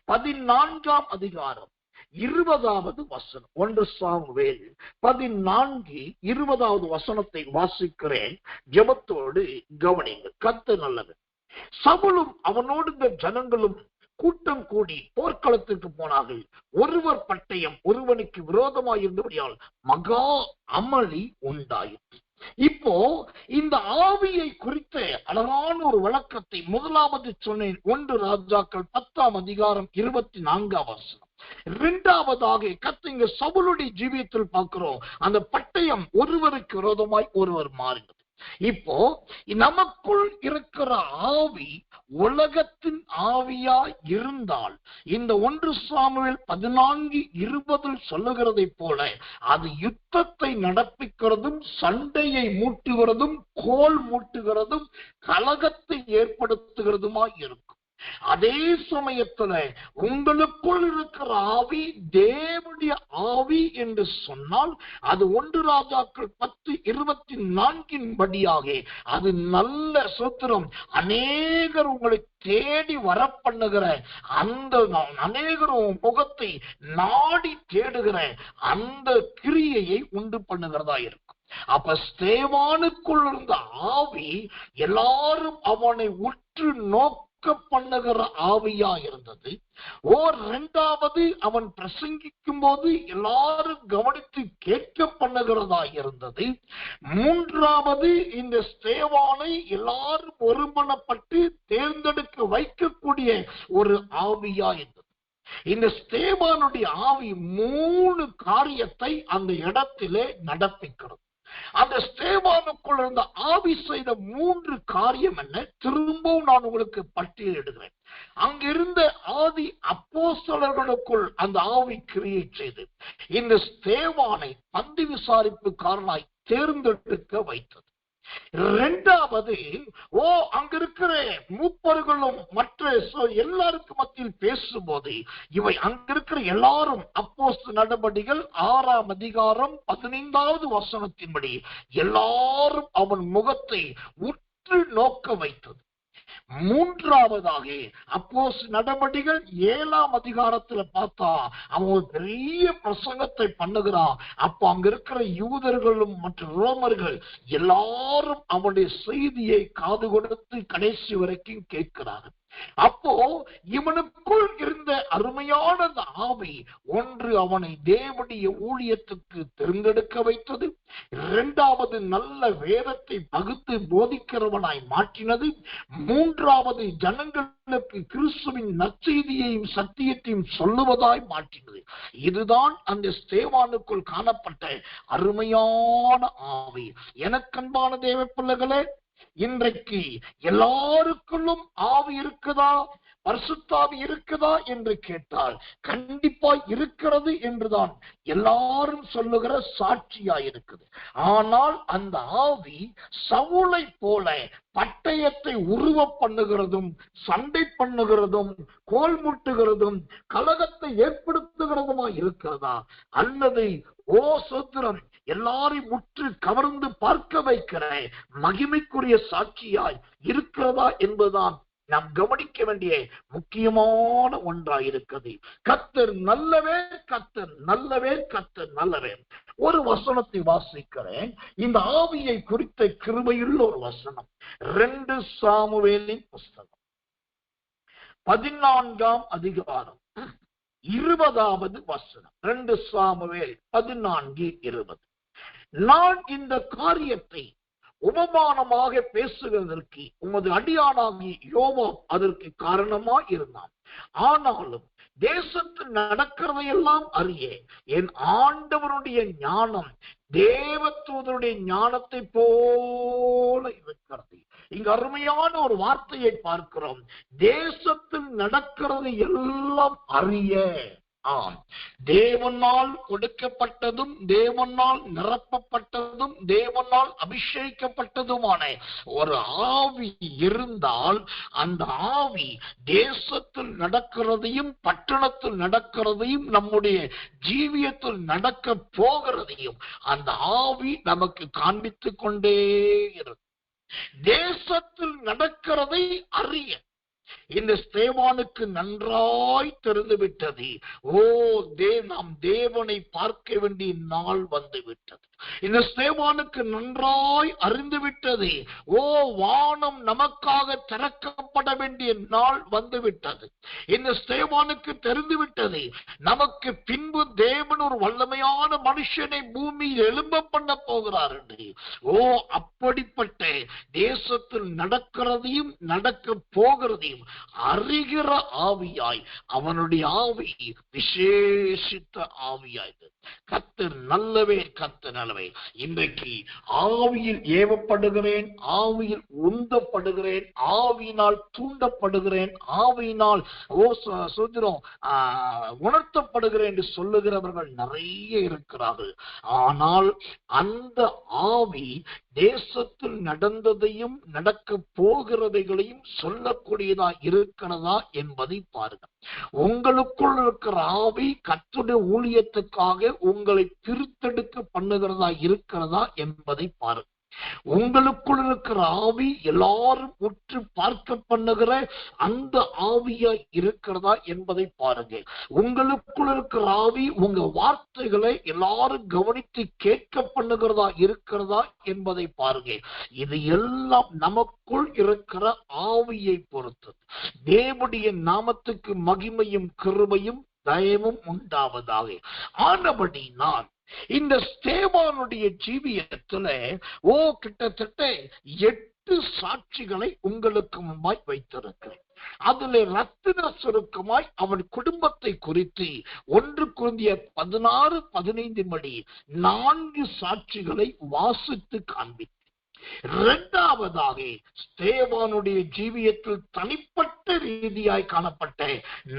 14ஆம் அதிகாரம் 20வது வசனம். 1 சாமுவேல் 14:20வது வசனத்தை வாசிக்கிறேன். ஜெபத்தோடு கவனிங்கள். கர்த்தர் நல்லவர். சவுலும் அவனோடு இந்த ஜனங்களும் கூட்டம் கூடி போர்க்களத்திற்கு போனார்கள். ஒருவர் பட்டயம் ஒருவனுக்கு விரோதமாய் இருந்தபடியால் மகா அமளி உண்டாயிற்று. இப்போ இந்த ஆவியை குறித்த அழகான ஒரு விளக்கத்தை முதலாவது சொன்னேன். 1 ராஜாக்கள் 10ஆம் அதிகாரம் 24ஆம் வசனம். இரண்டாவதாக கர்த்தர் சவுலுடைய ஜீவியத்தில் பார்க்கிறோம். அந்த பட்டயம் ஒருவருக்கு விரோதமாய் ஒருவர் மாறினது. இப்போ நமக்குள் இருக்கிற ஆவி உலகத்தின் ஆவியா இருந்தால் இந்த 1 சாமுவேல் 14:20 சொல்லுகிறதை போல அது யுத்தத்தை நடப்பிக்கிறதும் சண்டையை மூட்டுகிறதும் கோல் மூட்டுகிறதும் கலகத்தை ஏற்படுத்துகிறதுமா இருக்கும். அதே சமயத்துல உங்களுக்குள் இருக்கிற ஆவி தேவனுடைய ஆவி என்று சொன்னால் அது 1 ராஜாக்கள் 10:24 படியாக அது நல்ல சூத்திரம். அநேகர் உங்களை தேடி வர பண்ணுகிற அந்த அநேகர் முகத்தை நாடி தேடுகிற அந்த கிரியையை உண்டு பண்ணுகிறதா இருக்கும். அப்ப ஸ்தேவானுக்குள் இருந்த ஆவி எல்லாரும் அவனை உற்று நோக்க பண்ணுகிற ஆவியா இருந்தது. இரண்டாவது அவன் பிரசங்கிக்கும் போது எல்லாரும் கவனித்து கேட்க பண்ணுகிறதா இருந்தது. மூன்றாவது இந்த ஸ்தேவானை எல்லாரும் ஒருமனப்பட்டு தேர்ந்தெடுக்க வைக்கக்கூடிய ஒரு ஆவியா இருந்தது. இந்த ஸ்தேவானுடைய ஆவி 3 காரியத்தை அந்த இடத்திலே நடப்பிக்கிறது. அந்த ஸ்தேவானுக்குள் இருந்த ஆவி செய்த 3 காரியம் என்ன? திரும்பவும் நான் உங்களுக்கு பட்டியலிடுகிறேன். அங்கிருந்த ஆதி அப்போஸ்தலர்களுக்குள் அந்த ஆவி கிரியை செய்து இந்த ஸ்தேவானை பந்தி விசாரிப்புக்காரனாய் தேர்ந்தெடுக்க வைத்தது. இரண்டாவது அங்கிருக்கிற மூப்பர்களும் மற்ற எல்லாருக்கும் மத்தியில் பேசும்போது இவை அங்கிருக்கிற எல்லாரும் அப்போஸ்தலர் நடபடிகள் 6ஆம் அதிகாரம் 15வது வசனத்தின்படி எல்லாரும் அவன் முகத்தை உற்று நோக்க வைத்தது. மூன்றாவதாக அப்போஸ்தலர் நடபடிகள் 7ஆம் அதிகாரத்துல பார்த்தா அவன் ஒரு பெரிய பிரசங்கத்தை பண்ணுகிறான். அப்ப அங்க இருக்கிற யூதர்களும் மற்ற ரோமர்கள் எல்லாரும் அவனுடைய செய்தியை காது கொடுத்து கடைசி வரைக்கும் கேட்கிறார்கள். அப்போ இவனுக்குள் இருந்த அருமையான ஆவி ஒன்று அவனை தேவனுடைய ஊழியத்துக்கு தேர்ந்தெடுக்க வைத்தது. இரண்டாவது நல்ல வேதத்தை பகுத்து போதிக்கிறவனாய் மாற்றினது. மூன்றாவது ஜனங்களுக்கு கிறிஸ்துவின் நற்செய்தியையும் சத்தியத்தையும் சொல்லுவதாய் மாற்றினது. இதுதான் அந்த ஸ்தேவானுக்குள் காணப்பட்ட அருமையான ஆவி. எனக்கன்பான தேவ பிள்ளைகளே, இன்றைக்கு எல்லாருக்குள்ளும் ஆவி இருக்குதா? பரிசுத்தாவி இருக்குதா என்று கேட்டால் கண்டிப்பா இருக்கிறது என்றுதான் எல்லாரும் சொல்லுகிற சாட்சியா இருக்குது. ஆனால் அந்த ஆவி சவுலை போல பட்டயத்தை உருவ பண்ணுகிறதும், சண்டை பண்ணுகிறதும், கோல் முட்டுகிறதும், கலகத்தை ஏற்படுத்துகிறதுமா இருக்கிறதா? அல்லது சோத்திரம் எல்லாரையும் முற்று கவர்ந்து பார்க்க வைக்கிற மகிமைக்குரிய சாட்சியாய் இருக்கிறதா என்பதுதான் நாம் கவனிக்க வேண்டிய முக்கியமான ஒன்றாயிருக்கிறது. கர்த்தர் நல்லவே, கர்த்தர் நல்லவே, கர்த்தர் நல்லவே. ஒரு வசனத்தை வாசிக்கிறேன். இந்த ஆவியை குறித்த கிருபையுள்ள ஒரு வசனம் 2 சாமுவேலின் புஸ்தகம் 14ஆம் அதிகாரம் 20வது வசனம். 2 சாமுவேல் 14:20. நான் இந்த காரியத்தை உபமானமாக பேசுவதற்கு உமது அடியானாகி யோவாப் அதற்கு காரணமா இருந்தான். ஆனாலும் தேசத்தில் நடக்கிறதையெல்லாம் அறிய என் ஆண்டவருடைய ஞானம் தேவதூதருடைய ஞானத்தை போல இருக்கிறது. இங்கு அருமையான ஒரு வார்த்தையை பார்க்கிறோம். தேசத்தில் நடக்கிறது எல்லாம் அறிய. ஆம், தேவனால் கொடுக்கப்பட்டதும், தேவனால் நிரப்பப்பட்டதும், தேவனால் அபிஷேகிக்கப்பட்டதுமான ஒரு ஆவி இருந்தால் அந்த ஆவி தேசத்தில் நடக்கிறதையும், பட்டணத்தில் நடக்கிறதையும், நம்முடைய ஜீவியத்தில் நடக்க போகிறதையும் அந்த ஆவி நமக்கு காண்பித்துக் கொண்டே இருக்கும். தேசத்தில் நடக்கிறதை அறிய இந்த ஸ்தேவானுக்கு நன்றாய் தெரிந்து விட்டது. நாம் தேவனை பார்க்க வேண்டிய நாள் வந்து விட்டது. இந்த ஸ்தேவானுக்கு நன்றாய் அறிந்து விட்டது. வானம் நமக்காக திறக்கப்பட வேண்டிய நாள் வந்து விட்டது. இந்த ஸ்தேவானுக்கு தெரிந்து விட்டது, நமக்கு பின்பு தேவன் ஒரு வல்லமையான மனுஷனை பூமியில் எழும்ப பண்ண போகிறார் என்று. அப்படிப்பட்ட தேசத்தில் நடக்கிறதையும் நடக்க போகிறதையும் அறிகிற ஆவியாய் அவனுடைய ஆவி விசேஷித்த ஆவியாய். கர்த்தர் நல்லவே, கர்த்தர் நல்லவே. இன்றைக்கு ஆவியில் ஏவப்படுகிறேன், ஆவியில் உந்தப்படுகிறேன், ஆவியினால் தூண்டப்படுகிறேன், ஆவியினால் உணர்த்தப்படுகிறேன் என்று சொல்லுகிறவர்கள் நிறைய இருக்கிறார்கள். ஆனால் அந்த ஆவி தேசத்தில் நடந்ததையும் நடக்க போகிறதைகளையும் சொல்லக்கூடியதா இருக்கிறதா என்பதை பாருங்கள். உங்களுக்குள் இருக்கிற ஆவி கர்த்தருடைய ஊழியத்துக்காக உங்களை பிரித்தெடுக்க பண்ணுகிறதா இருக்கிறதா என்பதை பாருங்கள். உங்களுக்குள் இருக்கிற ஆவி எல்லாரும் உற்று பார்க்க பண்ணுகிற அந்த ஆவியா இருக்கிறதா என்பதை பாருங்க. உங்களுக்குள் இருக்கிற ஆவி உங்க வார்த்தைகளை எல்லாரும் கவனித்து கேட்க பண்ணுகிறதா இருக்கிறதா என்பதை பாருங்க. இது எல்லாம் நமக்குள் இருக்கிற ஆவியை பொறுத்தது. தேவனுடைய நாமத்துக்கு மகிமையும் கிருபையும் தயவும் உண்டாவதாக. ஆனபடி நான் இந்த ஸ்தேவானுடைய ஜீவியத்துல கிட்டத்தட்ட 8 சாட்சிகளை உங்களுக்கு முன்பாய் வைத்திருக்கிறேன். அதில் ரத்தின சுருக்கமாய் அவன் குடும்பத்தை குறித்து 1 கொரிந்தியர் 16:15 படி 4 சாட்சிகளை வாசித்து காண்பித்தேன். இரண்டாவதாக ஸ்தேவானுடைய ஜீவியத்தில் தனிப்பட்ட ரீதியாய் காணப்பட்ட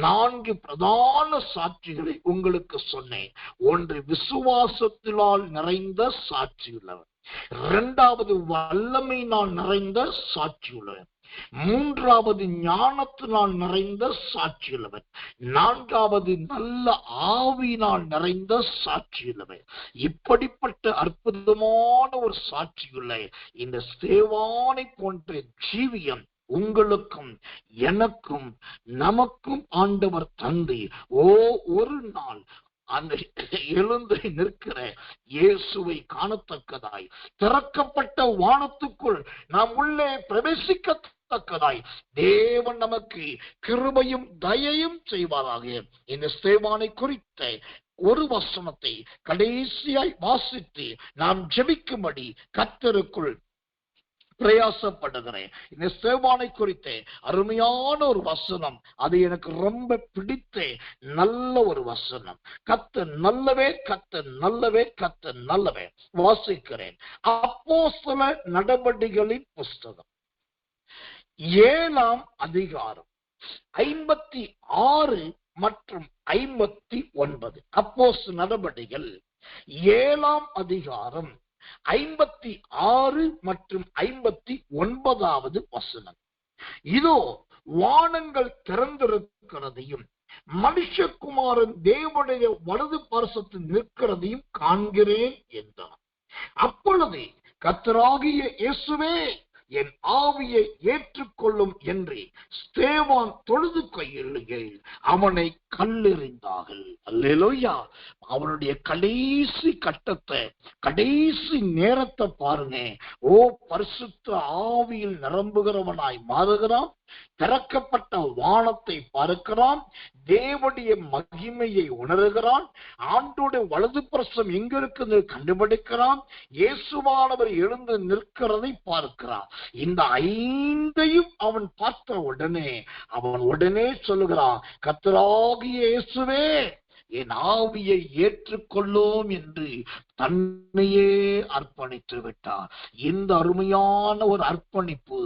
4 பிரதான சாட்சிகளை உங்களுக்கு சொன்னேன். ஒன்று விசுவாசத்தினால் நிறைந்த சாட்சியுள்ளவர், 2வது வல்லமையினால் நிறைந்த சாட்சியுள்ளவர், 3வது ஞானத்தினால் நிறைந்த சாட்சியுள்ளவர், 4வது நல்ல ஆவியினால் நிறைந்த சாட்சியுள்ளவர். இப்படிப்பட்ட அற்புதமான ஒரு சாட்சியுள்ள இந்த ஸ்தேவானை போன்ற ஜீவியம் உங்களுக்கும் எனக்கும் நமக்கும் ஆண்டவர் தந்தை ஒரு நாள் அந்த எழுந்து நிற்கிற இயேசுவை காணத்தக்கதாய் திறக்கப்பட்ட வானத்துக்குள் நாம் உள்ளே பிரவேசிக்கத்தக்கதாய் தேவன் நமக்கு கிருபையும் தயையும் செய்வாராக. இந்த ஸ்தேவானை குறித்த ஒரு வசனத்தை கடைசியாய் வாசித்து நாம் ஜெபிக்கும்படி கர்த்தருக்குள் பிரயாசப்படுகிறேன். இந்த ஸ்தேவானை குறித்த அருமையான ஒரு வசனம், அது எனக்கு ரொம்ப பிடித்த நல்ல ஒரு வசனம். கர்த்தர் நல்லவே, கர்த்தர் நல்லவே, கர்த்தர் நல்லவே. வாசிக்கிறேன். அப்போஸ்தலர் நடபடிகளின் புஸ்தகம் 7ஆம் அதிகாரம் 56 மற்றும் 59. அப்போஸ்தலர் நடபடிகள் 7ஆம் அதிகாரம் 56 மற்றும் 59வது வசனம். இதோ வானங்கள் திறந்திருக்கிறதையும் மனுஷகுமாரன் தேவனுடைய வலது பார்சத்தில் நிற்கிறதையும் காண்கிறேன் என்றார். அப்பொழுது கர்த்தராகிய இயேசுவே, என் ஆவியை ஏற்றுக்கொள்ளும் என்று ஸ்தேவான் தொழுது கையில் அவனை கல்லெறிந்தார்கள். அல்லேலூயா. அவனுடைய கடைசி கட்டத்தை, கடைசி நேரத்தை பாருங்க. ஓ, பரிசுத்த ஆவியில் நிரம்புகிறவனாய் மாறுகிறான். திறக்கப்பட்ட வானத்தை பார்க்கிறான். தேவனுடைய மகிமையை உணர்கிறான். ஆண்டோட வலது பிரசம் எங்க இருக்குது கண்டுபிடிக்கிறான். இயேசுவானவர் எழுந்து நிற்கிறதை பார்க்கிறான். இந்த 5ஐயும் அவன் பார்த்த உடனே அவன் உடனே சொல்லுகிறான், கர்த்தராகிய இயேசுவே, என் ஆவியை ஏற்றுக்கொள்ளும் என்று தன்னையே அர்ப்பணித்து விட்டார். இந்த அருமையான ஒரு அர்ப்பணிப்பு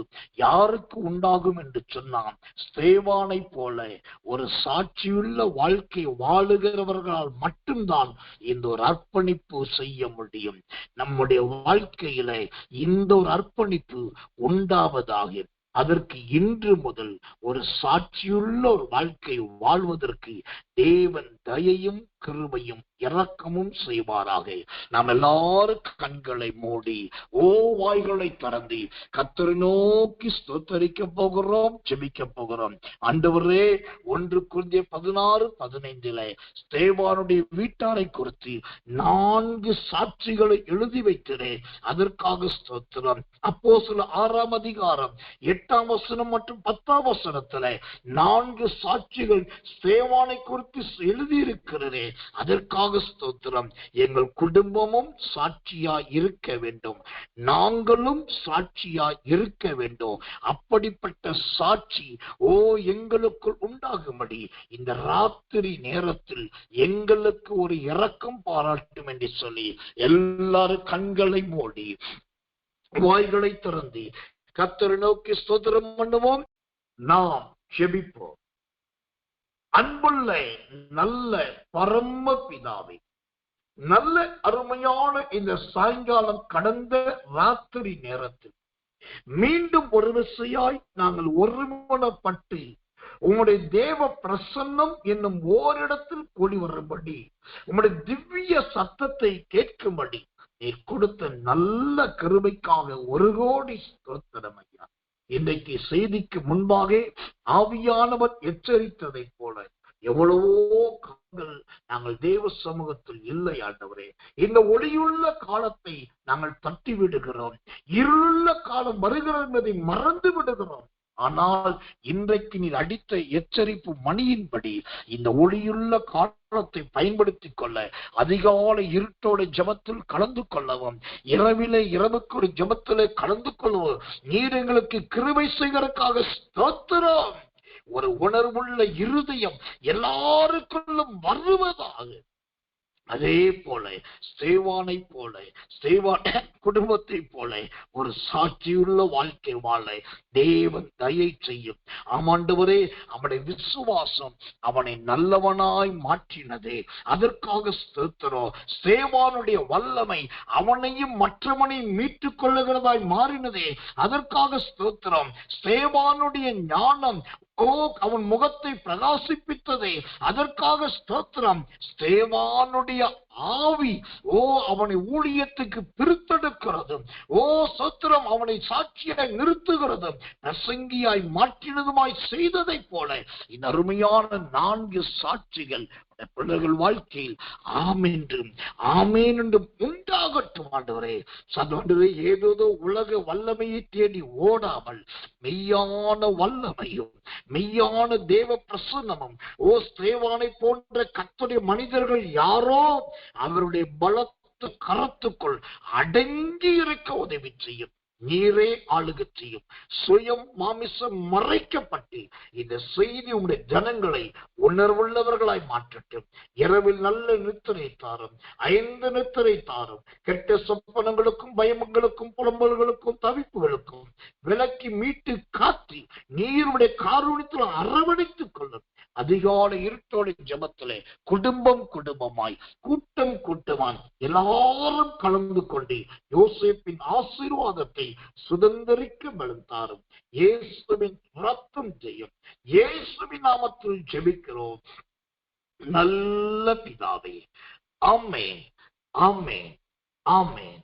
யாருக்கு உண்டாகும் என்று சொன்னான், ஸ்தேவானை போல ஒரு சாட்சியுள்ள வாழ்க்கை வாழுகிறவர்களால் மட்டும்தான் இந்த ஒரு அர்ப்பணிப்பு செய்ய முடியும். நம்முடைய வாழ்க்கையில இந்த ஒரு அர்ப்பணிப்பு உண்டாவதாக அதற்கு இன்று முதல் ஒரு சாட்சியுள்ள ஒரு வாழ்க்கை வாழ்வதற்கு தேவன் தயையும் கிருபையும் இரக்கமும் செய்வாராக. நாம் எல்லாரும் கண்களை மூடி வாய்களை திறந்து கர்த்தரை நோக்கி ஸ்தோத்தரிக்க போகிறோம், ஜெபிக்க போகிறோம். ஆண்டவரே, 1 கொரிந்தியர் 16:15 ஸ்தேவானுடைய வீட்டாரை குறித்து 4 சாட்சிகளை எழுதி வைக்கிறேன். அதற்காக ஸ்தோத்திரம். அப்போஸ்தலர் 6ஆம் அதிகாரம் 8ஆம் வசனம் மற்றும் 10ஆம் வசனத்துல 4 சாட்சிகள் ஸ்தேவானை குறித்து எழுதியிருக்கிறேன். அதற்காக ஸ்தோத்திரம். எங்கள் குடும்பமும் சாட்சியா இருக்க வேண்டும், நாங்களும் சாட்சியா இருக்க வேண்டும். அப்படிப்பட்ட சாட்சி எங்களுக்குள் உண்டாகும்படி இந்த ராத்திரி நேரத்தில் எங்களுக்கு ஒரு இரக்கம் பாராட்டும் என்று சொல்லி எல்லாரும் கண்களை மூடி வாய்களை திறந்து கர்த்தரை நோக்கி ஸ்தோத்திரம் பண்ணுவோம். நாம் ஜெபிப்போம். அன்புள்ள நல்ல பரம பிதாவே, நல்ல அருமையான இந்த சாயங்காலம் கடந்த ராத்திரி நேரத்தில் மீண்டும் ஒரு விசையாய் நாங்கள் ஒருமனப்பட்டு உம்முடைய தேவ பிரசன்னம் என்னும் ஓரிடத்தில் கூடி வரும்படி, உம்முடைய திவ்ய சத்தத்தை கேட்கும்படி நீர் கொடுத்த நல்ல கிருபைக்காக 1 கோடி ஸ்தோத்திரம் ஐயா. இன்றைக்கு செய்திக்கு முன்பாக ஆவியானவர் எச்சரித்ததை போல எவ்வளவோ காலங்கள் நாங்கள் தேவ சமூகத்தில் இல்லை ஆண்டவரே. இந்த ஒளியுள்ள காலத்தை நாங்கள் தட்டி விடுகிறோம். இருளுள்ள காலம் வருகிறது என்பதை மறந்து விடுகிறோம். ஆனால் இன்றைக்கு நீர் அடித்த எச்சரிப்பு மணியின்படி இந்த ஒளியுள்ள காலத்தை பயன்படுத்திக் கொள்ள, அதிகாலை இருட்டோட ஜெபத்தில் கலந்து கொள்ளவும், இரவிலே இரவுக்கு ஒரு ஜெபத்திலே கலந்து கொள்ளவும் நீர் எங்களுக்கு கிருபை செய்வதற்காக ஸ்தோத்திரம். ஒரு உணர்வுள்ள இருதயம் எல்லாருக்குள்ளும் வருவதாக. அதே போல ஸ்தேவானை போல, ஸ்தேவான் குடும்பத்தை போல ஒரு சாட்சியுள்ள வாழ்க்கை வாழ தேவன் தயை செய்யும். ஆமாண்டவரே, அவனுடைய விசுவாசம் அவனை நல்லவனாய் மாற்றினதே. அதற்காக ஸ்தோத்திரம். ஸ்தேவானுடைய வல்லமை அவனையும் மற்றவனையும் மீட்டுக் கொள்ளுகிறதாய் மாறினதே. அதற்காக ஸ்தோத்திரம். ஸ்தேவானுடைய ஞானம் அவன் முகத்தை பிரகாசிப்பித்ததே. அதற்காக ஸ்தோத்திரம். ஸ்தேவானுடைய ஆவி அவனை ஊழியத்துக்கு பிரித்தெடுக்கிறது. ஸ்தோத்திரம். அவனை சாட்சியாய் நிறுத்துகிறது, பிரசங்கியாய் மாற்றினதுமாய் செய்ததை போல இந்த அருமையான 4 சாட்சிகள் பிள்ளைகள் வாழ்க்கையில் ஆமென்றும் ஆமேன் என்றும் உண்டாகட்டும். ஆண்டவரே, சகோதரரே, ஏதோ உலக வல்லமையை தேடி ஓடாமல் மெய்யான வல்லமையும் மெய்யான தேவ பிரசன்னமும் ஸ்தேவானை போன்ற கர்த்தருடைய மனிதர்கள் யாரோ அவருடைய பலத்த கரத்துக்குள் அடங்கி இருக்க உதவி செய்யும். நீரே ஆளுக செய்யும். சுயம் மாமிசம் மறைக்கப்பட்டு இந்த செய்தி உடைய ஜனங்களை உணர்வுள்ளவர்களாய் மாற்றட்டும். இரவில் நல்ல நித்திரை தாரும், 5 நித்திரை தாரும். கெட்ட சொப்பனங்களுக்கும் பயமங்களுக்கும் புலம்பல்களுக்கும் தவிப்புகளுக்கும் விலக்கி மீட்டு காத்து தாங்கி நீருடைய காரூணியத்தில் அரவணைத்துக் கொள்ளும். அதிகாலை இருட்டோட ஜெபத்திலே குடும்பம் குடும்பமாய், கூட்டம் கூட்டமாய் எல்லாரும் கலந்து கொண்டு யோசேப்பின் ஆசீர்வாதத்தை சுதந்திரிக்க பலத்தாரும். இயேசுவின் ரத்தம் செய்யும். இயேசுவின் நாமத்தில் ஜெபிக்கிறோம் நல்ல பிதாவே. ஆமென், ஆமென், ஆமென்.